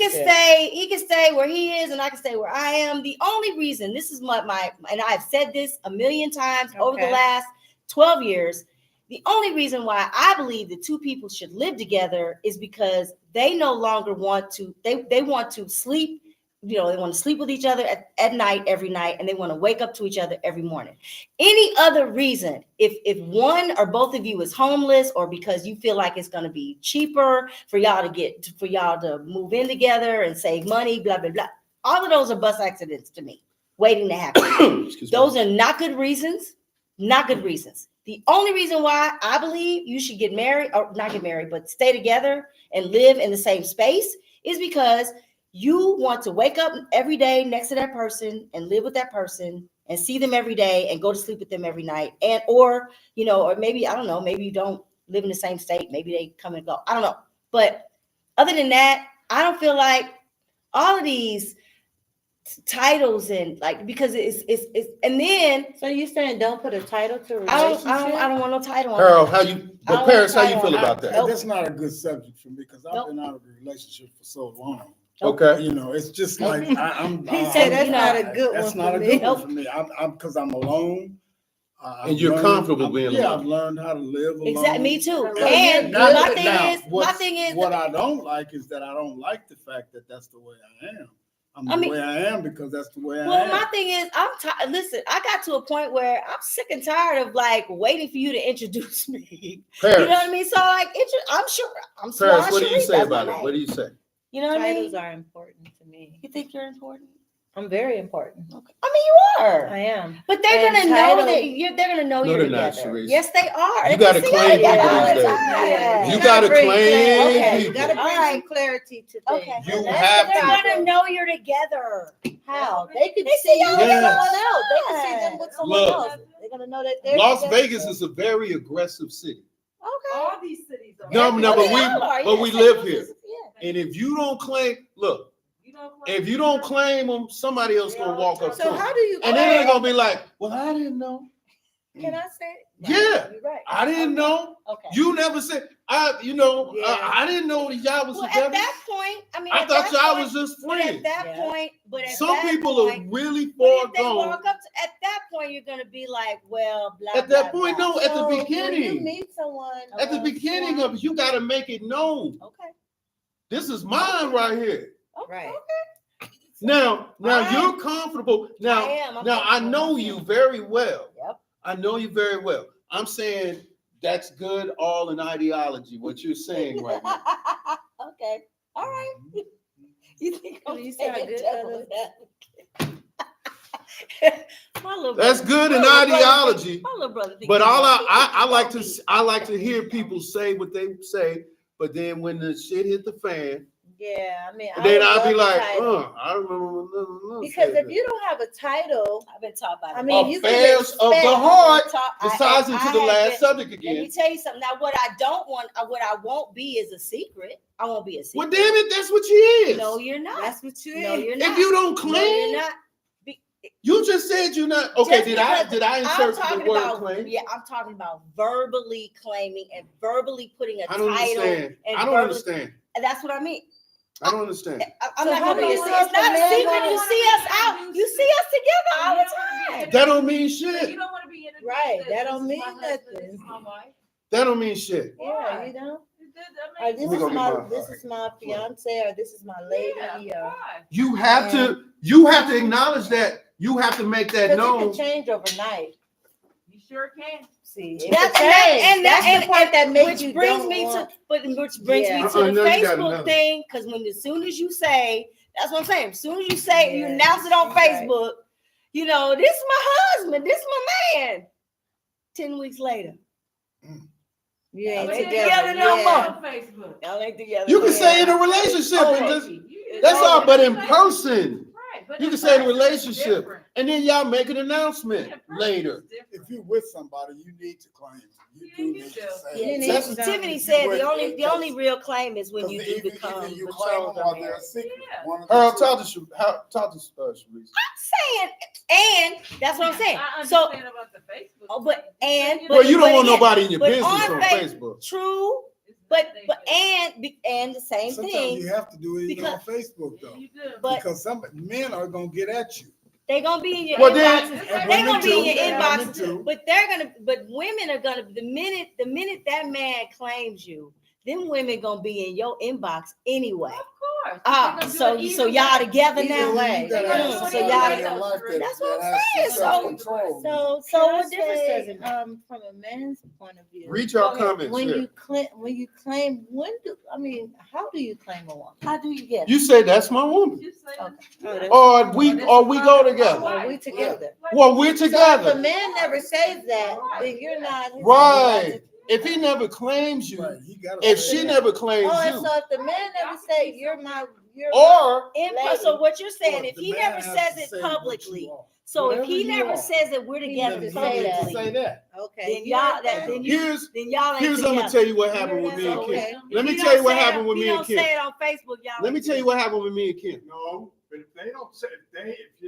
He can stay where he is, and I can stay where I am. The only reason, this is my and I've said this a million times over the Okay. last 12 years. The only reason why I believe that two people should live together is because they no longer want to, they want to sleep, they want to sleep with each other at night, every night, and they want to wake up to each other every morning. Any other reason, if one or both of you is homeless, or because you feel like it's going to be cheaper for y'all to move in together and save money, blah, blah, blah. All of those are bus accidents to me, waiting to happen. Excuse me. Those are not good reasons. Not good reasons. The only reason why I believe you should get married, or not get married, but stay together and live in the same space is because you want to wake up every day next to that person and live with that person and see them every day and go to sleep with them every night. Or maybe, I don't know, maybe you don't live in the same state. Maybe they come and go. I don't know. But other than that, I don't feel like all of these titles and because it's and then So you saying don't put a title to a I relationship? don't want no title on Harold, it. Paris, how you feel about that? That's not a good subject for me because I've Nope. been out of a relationship for so long. Okay. It's just like I'm. He said that's not a good That's one not for a me. good one for me. I'm because I'm alone. And you're comfortable being Yeah, alone. I've learned how to live alone. Exactly, me too. Well, And Now- my now, thing is, what I don't like is that I don't like the fact that that's the way I am. I'm the way I am because that's the way I well, am. my thing is, I'm tired. Listen, I got to a point where I'm sick and tired of waiting for you to introduce me. Paris, You know what I mean? So I'm sure I'm Paris, Swan what do you Sharif, say that's about my it? name. What do you say? You know what I Titles mean? are important to me. You think you're important? I'm very important. Okay. I mean, you are. I am. But they're And gonna know title- that they're gonna know No, you're they're not, together. Sharice. Yes, they are. You They gotta see claim you people all these the days. time. You gotta bring claim clarity. people. You gotta bring All some right. clarity to Okay. things. You And that's have the They're to. title. gonna know you're together. How? They can They see see you y'all with together. someone else. They can see them with someone Look. else. They're gonna know that they're Las together. Vegas is a very aggressive city. Okay. All these cities are. No, no, but They all are, but we yes. live here. Yeah. And if you don't claim, look, You don't claim if you don't claim them, somebody else gonna walk up to So them. how do you? And then they're gonna be like, well, I didn't know. Can I say? Yeah. You're right. I didn't know. Okay. You never said, I didn't know that y'all was Well, together. at that point, I mean, I at thought that y'all point- was just But at friends. that Yeah. point, Some people are really but far if they gone. walk up at that point, you're gonna be like, well, blah. At that blah, point, blah. no, at the So when you beginning. meet someone. At the beginning of it, you gotta make it known. Okay. This is mine right here. Okay. Right. Now Alright. you're comfortable. Now, I am. I'm now I comfortable know with you myself. very well. Yep. I know you very well. I'm saying that's good all in ideology, what you're saying right now. Okay. All right. You think I'm You sound playing good, devil's advocate. My little That's brother- good in my little brother ideology. think- My little brother. think But he's all a- I like to hear people say what they say, but then when the shit hit the fan, Yeah, I mean, then would I'll be love the like, title. I remember when Because if you don't have a title, I've been taught by. I mean, you can affairs of the expect- heart I decides into the have last been- subject Let me again. tell you something. Now, what I don't want, what I won't be is a secret. I won't be a secret. Well, damn it, that's what you is. No, you're not. that's what you No, is. you're not. If you don't No, claim, you're not. you just said you're not. Okay, Just did I because insert I'm the talking word about, claim? yeah, I'm talking about verbally claiming and verbally putting a I don't title. understand. and I don't verbally- understand. And that's what I mean. I don't understand. I'm So not how gonna do be. you It's love not the a man secret. that You wanna see us out. You see us together all the time. That don't mean You shit. don't want to be in a Right, that this don't is mean my husband, nothing. This is my wife. That don't mean shit. Yeah, you know. I Or mean, this Let me is go get my my- this is my fiance or this is my lady. yeah, Or, why? You have to acknowledge that. You have to make that because it known. can change overnight. You sure can. See, it That's can change. That's the part that makes you which brings don't me want- to, but which brings Yeah. me to the No, you got Facebook another. thing. Because as soon as you say, that's what I'm saying. As soon as you say, you Yeah, announce it on she's right. Facebook. You know, this is my husband. This is my man. 10 weeks later, You ain't But together. together no yeah. more. On Facebook. y'all ain't together. You can Yeah. say in a relationship, and just, You- that's oh, all. But in right. person, Right, but you in can say in a person it's relationship, different. and then y'all make an announcement In person later. it's different. If you're with somebody, you need to claim it. You Yeah, do you need to do. say Yeah, it. need That's- to- Tiffany You said would- the only real claim is when you do Because become either you claim betrothed them or or they're a married. secret. Yeah. One of the Harold, two. talk to Sharice. Saying, and that's what I'm saying. I So understand about the Facebook. Oh, but- and- Well, you don't but want again, nobody in your but business on on Face- Facebook. true, And the same Sometimes thing, you have to do it even on Facebook though, You do. but because some men are gonna get at you. they gonna be in your Well, then- inboxes. And They women gonna be in your too, and women inboxes, too. but women are gonna the minute that man claims you, them women gonna be in your inbox anyway. Of course. Ah, They're gonna do so it so either y'all way. together Either now. way. You gotta Mm, have so somebody y'all- in your life that- That's what that I'm has saying. some self-control. So So what difference does say, it from a man's point of view? Read your When comments here. you claim, how do you claim a woman? how do you get? You say that's my woman, You say Okay. this. Oh, that's- or we go together. Are we together? Well, we're So if together. the man never says that, then you're not. his Right. If he never claims you, Right, he gotta if say she that. never claims Oh, and you, so if the man never say you're my, or So what you're saying, Well, if the he man never has says to it say what you publicly, are. so if Whatever he you never are. says that we're together needs to Then he say needs to that. say that. okay, then y'all then here's y'all ain't here's I'm gonna together. tell you what happened with me and Okay. Kim. Let me If he tell you don't what say it happened on- with he me and don't Kim. say it on Facebook, y'all. Let me ain't tell you what happened with me and Kim. No, but if they don't say,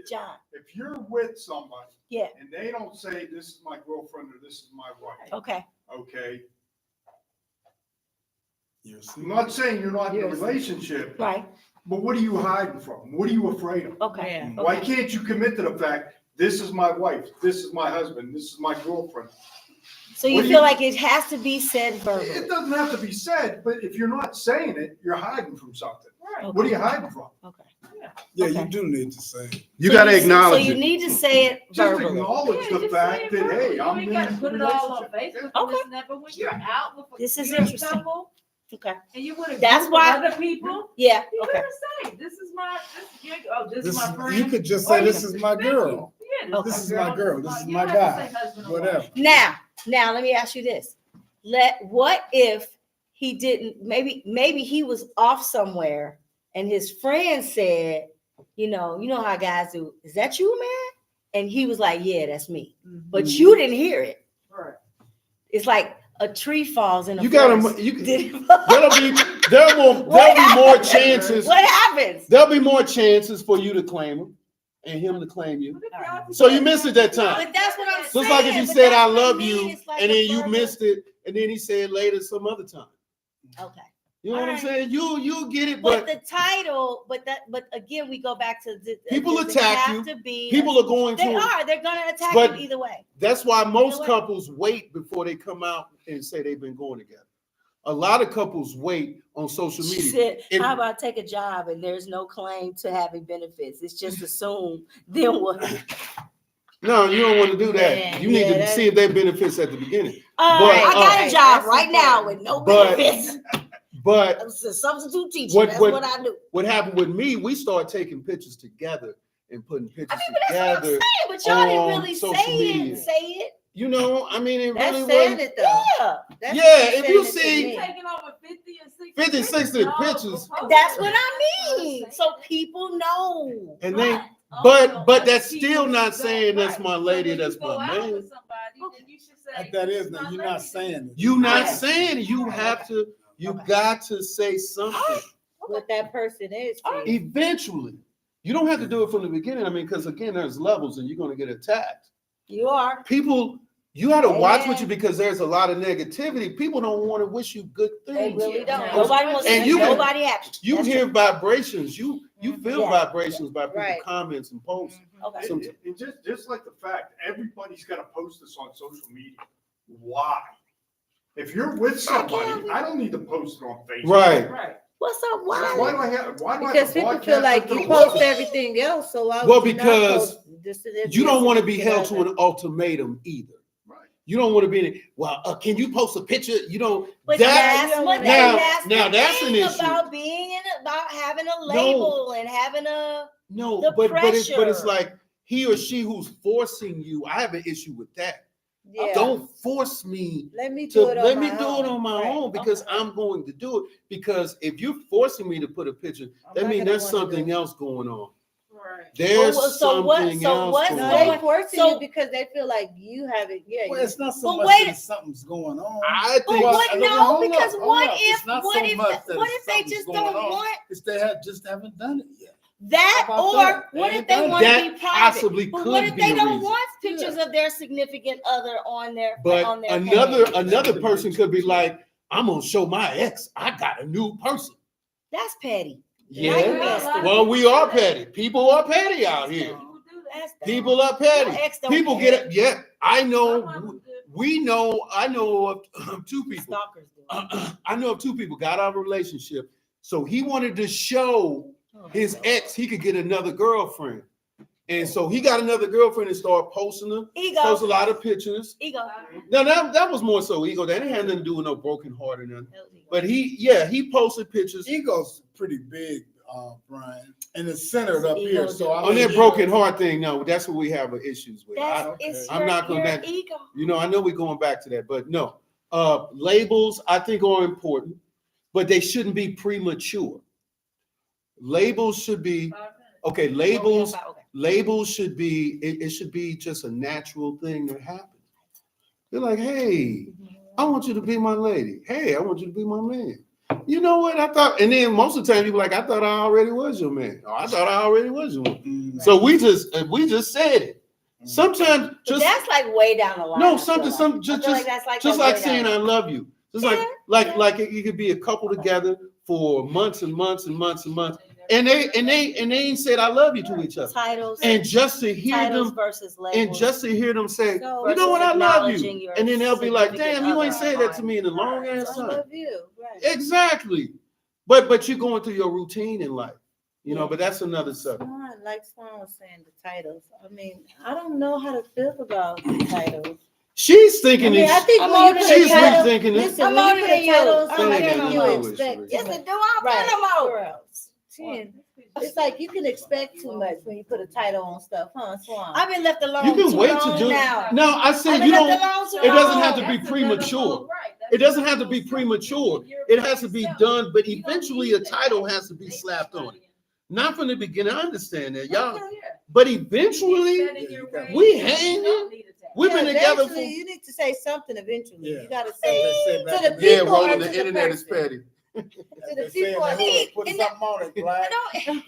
John. if you're with somebody Yeah. and they don't say, this is my girlfriend or this is my wife, Okay. okay? You're I'm not saying you're not in a Yes. relationship, Right. but what are you hiding from? What are you afraid of? Okay. Yeah. Why can't you commit to the fact, this is my wife, this is my husband, this is my girlfriend? So you What do feel you- like it has to be said It verbally. doesn't have to be said, but if you're not saying it, you're hiding from something. Right. What are you hiding from? Okay. Yeah, Okay. you do need to say it. You So gotta So acknowledge you it. need to say it Just verbally. acknowledge Yeah, the just fact say it that, verbally. hey, I'm You in ain't a gotta put it all on relationship. Facebook Okay. and this and that, but when you're out with This is you're a interesting. couple Okay. and you with a That's group why- of other people, Yeah. you Okay. better say, this is my This my is, friend. you could just Or say, you this can is my say, girl. Yeah, Okay. This is my girl. This is you my don't have to guy. say husband or Whatever. wife. Now let me ask you this. What if he didn't, maybe he was off somewhere and his friend said, you know how guys do, is that you, man? And he was like, yeah, that's me. But you didn't hear it. Right. It's like a tree falls in a You gotta- forest. you- Did it- There'll be more chances. What happens? There'll be more chances for you to claim him and him to claim you. But if y'all So you missed it that time. But that's what I'm saying. Just like if he but said, that's I what love mean. you, It's like and a then you verbal- missed it, and then he said later some other time. Okay. You know what I'm Alright. saying? You'll get it, But but the title, but again, we go back to People does it attack have you. to be people are going they're to. gonna attack But- you either way. That's why most way. couples wait before they come out and say they've been going together. A lot of couples wait on social She media. said, If- how about take a job and there's no claim to having benefits? It's just assumed. Then what? No, you don't want to do that. Man, You need yeah, to that- see if they benefits at the beginning. I got a Right, job that's right now important. with no But- benefits. But I was a substitute teacher. What- That's what- what I do. what happened with me, we started taking pictures together and putting pictures I mean, but that's what I'm together. saying. But y'all didn't on really social say media. it. Say it. You know, I mean, it That's really saying wasn't. it though. Yeah. That's Yeah, saying if you it to see- me. Taking over 50 and 60 50, 60 pictures. That's what I mean. So people know. And they, Oh, but that's still not saying that's my lady, that's my man. That is, now you're not saying it. You not Okay. saying it. You have to. You Okay. got to say something. What that person is to you. Eventually, you don't have to do it from the beginning. I mean, because again, there's levels, and you're going to get attacked. You are. People, you got to watch Amen. what you because there's a lot of negativity. People don't want to wish you good They things. really don't. Yeah. Nobody wants And to. you can- Nobody happy. You That's hear true. vibrations. You feel Yeah. vibrations by people Right. comments and posts. Okay. Some- And just like the fact, everybody's got to post this on social media. Why? If you're with somebody, I don't need to post it on Facebook. Right. Right. What's up? Why Why? do I have? Why do I Because have to people broadcast feel like it to you the post world? everything else, so why Well, would you not because post this and this You don't want to be and held that? to an ultimatum either. Right. You don't want to be in it. Well, can you post a picture? You don't. But That that's what now- that's now the that's an thing issue. about being in about having a label and having a no, the but it's pressure. like he or she who's forcing you. I have an issue with that. Yeah. Don't force me Let me to do it on let my me do own. it on my Right. own because Okay. I'm going to do it. Because if you're forcing me to put a picture, I'm that not means gonna there's wanna do something it. else going on. Right. There's so what- something so else what's going No, going on. they forcing So- you because they feel like you have it. Yeah. Well, it's not so But much wait- that something's going on. I But think what? Well, No, hold up, because hold what up. if? It's not What so if? much that What if they something's just going don't on. want It's just haven't done it yet. that, How about or that? what They if they ain't want to that be private? possibly But could what if be they a don't reason. want pictures of their significant other on their But on their another page? another person could be like, I'm gonna show my ex I got a new person. That's petty. Yeah. you messed Well, we are petty. People are petty out here. People do that. That's People are Your petty. ex don't People care. get it. Yeah, I My know. mama did. We know. I know of two people. Stalkers do. I know of two people got out of a relationship. So he wanted to show his ex he could get another girlfriend. And so he got another girlfriend and started posting them. Ego. Post a lot of pictures. Ego. No, that was more so ego. That didn't have nothing to do with no broken heart or nothing. But he posted pictures Ego's pretty big, Brian, and it's centered up here. So I on that broken heart thing. No, that's what we have issues with. I'm not gonna- your ego. You know, I know we're going back to that, but no. Labels I think are important, but they shouldn't be premature. Labels should be okay. Labels should be, it should be just a natural thing that happens. They're like, hey, I want you to be my lady. Hey, I want you to be my man. You know what? I thought, and then most of the time you be like, I thought I already was your man. Oh, I thought I already was your man. So we just said it. Sometimes But just that's like way down the line. no, I feel something, like. I feel like that's just way like down saying the I line. love you. Just Yeah, like you could be a couple together for months and months and months and months, and they ain't said I love you to each other. Titles. And just to hear titles them, versus labels. and just to hear them say, So- you know what, I love Acknowledging you, your and then they'll be like, significant damn, you ain't other. said that to me in a long ass I time. love you. Right. Exactly, but you're going through your routine in life, you know. But that's another subject. Swan was saying the titles. I mean, I don't know how to feel about the titles. She's I thinking mean, I it's. think I'm when you older put than a She's you. title, rethinking it. listen, I'm when older you put than a you. title, I'm Say older that than again, you I know expect it. Yes, too I much. do. I'm Right. animal. Girls. It's like you can expect too much when you put a title on stuff, huh, Swan? I've been left alone You can too wait to long do. now. No, I I've said been you left don't. alone too It doesn't long. have to be That's premature. another- right, that's It doesn't have to another be premature. you're It has to be yourself. done, but You don't eventually need a that. title has to be slapped on it. Not from the beginning. I understand that, y'all. Okay, yeah. But eventually, Set in your way. we You hanging. don't need a tag. we've been together for. eventually, you need to say something eventually. Yeah. You gotta As say they say back to in the the Yeah, people rolling or the to the internet is person. petty. As to they the say in people the on hood, put and something on it, Black. Don't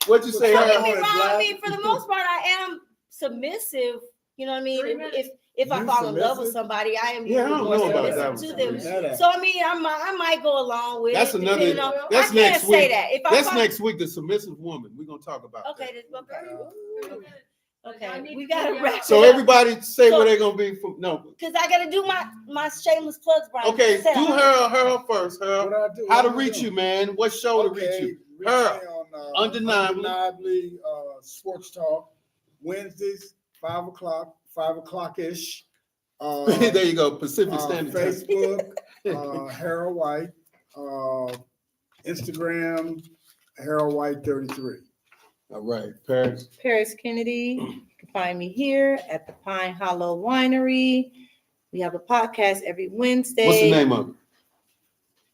What'd you say? don't Harold? get me wrong. I mean, for the most part, I am submissive. You know what I mean? 3 minutes. If I You fall in love with submissive? somebody, I am Yeah, I usually don't more know about submissive that to one. them. That So I mean, I might go along with That's it. another- depending on- that's I can't next say week. that. If I That's fall- next week. The submissive woman. We're gonna talk about. Okay, that. okay. Okay, Okay, we gotta wrap So it up. everybody say So- where they're gonna be from. No. Cause I gotta do my shameless plugs, Brian. Okay, Set do up. Harold first. Harold, What I do? how to What I reach do? you, man? What show to reach you? Reach Earl, me on Undeniably. Undeniably Sports Talk, Wednesdays, 5 o'clock-ish. There you go, Pacific Standard Time. Facebook, Harold White, Instagram, Harold White 33. All right, Paris. Paris Kennedy. You can find me here at the Pine Hollow Winery. We have a podcast every Wednesday. What's the name of it?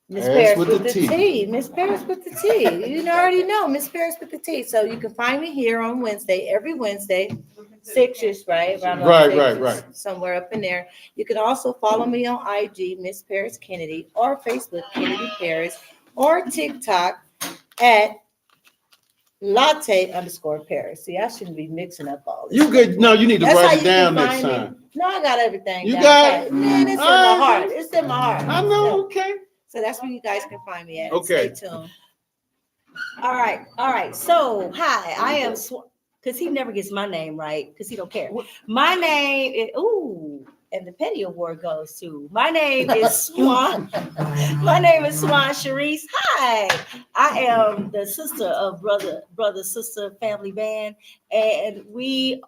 Miss Paris Paris with with the the T. T. Miss Paris with the T. You already know Miss Paris with the T. So you can find me here on Wednesday, every Wednesday, 6-ish, right? Around Right, 6-ish, right. somewhere up in there. You can also follow me on IG, Miss Paris Kennedy, or Facebook, Kennedy Paris, or TikTok at Latte_Paris. See, I shouldn't be mixing up all this. You good? No, you need to That's how write you it down can next find me. time. No, I got everything. You down got pat. it? Man, it's in All my right. heart. It's in my heart. I know. Okay. So that's where you guys can find me at. Okay. Stay tuned. All right. So hi, I am because he never gets my name right because he don't care. My name is and the Petty Award goes to. My name is Swan. My name is Swan Sharice. Hi, I am the sister of brother sister family band, and we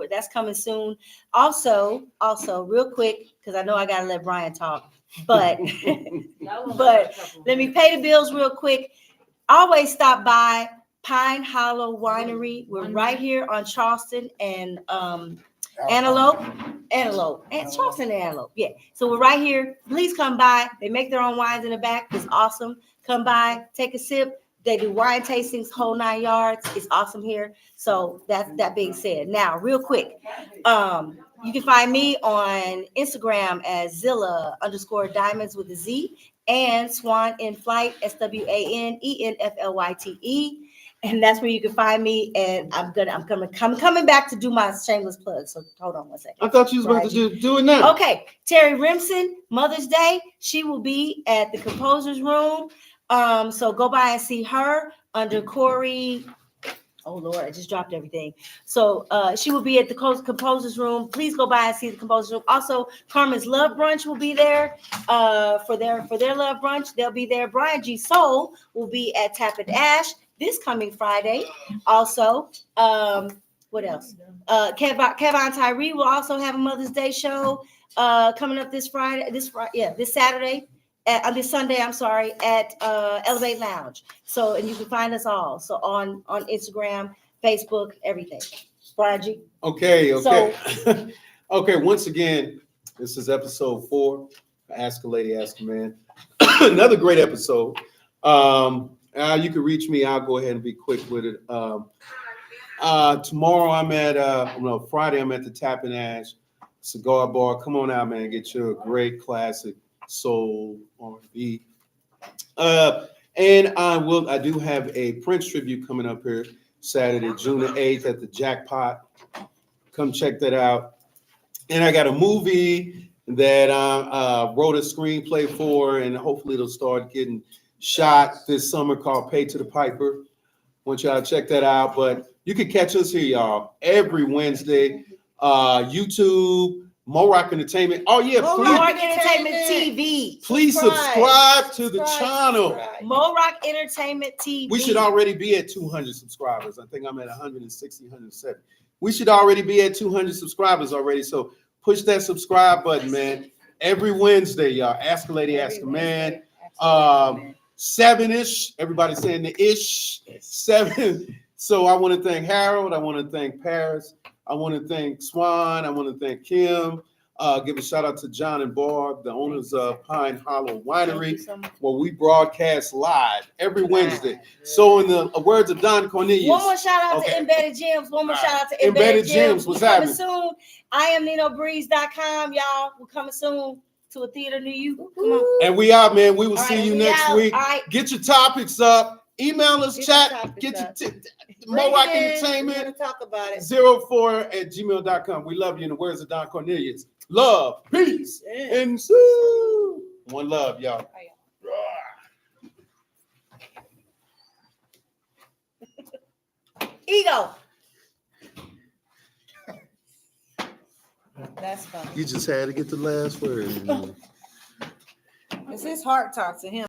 that's coming soon. Also, real quick because I know I gotta let Brian talk, but let me pay the bills real quick. Always stop by Pine Hollow Winery. We're right here on Charleston and Antelope, and Charleston and Antelope. Yeah. So we're right here. Please come by. They make their own wines in the back. It's awesome. Come by, take a sip. They do wine tastings, whole 9 yards. It's awesome here. So that being said, now real quick, you can find me on Instagram as Zilla_Diamonds with a Z and Swan in Flight, SWANENFLYTE. and that's where you can find me. And I'm coming back to do my shameless plug. So hold on one second. I thought you was about to do it now. Okay, Terry Remsen, Mother's Day. She will be at the Composers Room. So go by and see her under Corey. Oh Lord, I just dropped everything. So she will be at the Composers Room. Please go by and see the Composers Room. Also, Carmen's Love Brunch will be there for their Love Brunch. They'll be there. Brian G. Soul will be at Tap and Ash this coming Friday. Also, what else? Kevon Tyree will also have a Mother's Day show coming up this Saturday. This Sunday, I'm sorry, at Elevate Lounge. So, and you can find us all. So on Instagram, Facebook, everything. Brian G. Okay. So- Okay, once again, this is episode 4. Ask a Lady, Ask a Man. Another great episode. You can reach me. I'll go ahead and be quick with it. Tomorrow Friday I'm at the Tap and Ash Cigar Bar. Come on out, man. Get your great classic soul R&B. And I do have a Prince tribute coming up here Saturday, June the 8th at the Jackpot. Come check that out. And I got a movie that I wrote a screenplay for, and hopefully it'll start getting shot this summer, called Pay to the Piper. Want y'all to check that out. But you can catch us here, y'all, every Wednesday. YouTube, Mo Rock Entertainment. Oh yeah, Mo Rock Entertainment TV. Please subscribe to the channel. Mo Rock Entertainment TV. We should already be at 200 subscribers. I think I'm at 160, 170. We should already be at 200 subscribers already. So push that subscribe button, man. Every Wednesday, y'all. Ask a Lady, Ask a Man. 7-ish. Everybody's saying the ish. 7. So I want to thank Harold. I want to thank Paris. I want to thank Swan. I want to thank Kim. Give a shout out to John and Barb, the owners of Pine Hollow Winery, where we broadcast live every Wednesday. So in the words of Don Cornelius. One more shout out to Embedded Gems. One more shout out to Embedded Gems. What's coming happening? soon. IamNinoBreeze.com, y'all. We're coming soon to a theater near you. Come on. And we out, man. We will All see right, you we next out. week. All right. Get your topics up. Email us, Get chat. your topics Get up. your Bring Mo Rock it in. Entertainment. We're gonna talk about it. 04@gmail.com. We love you in the words of Don Cornelius. Love, peace, Yeah. and soon. One love, y'all. Ego. That's fun. You just had to get the last word. It's his heart talk to him.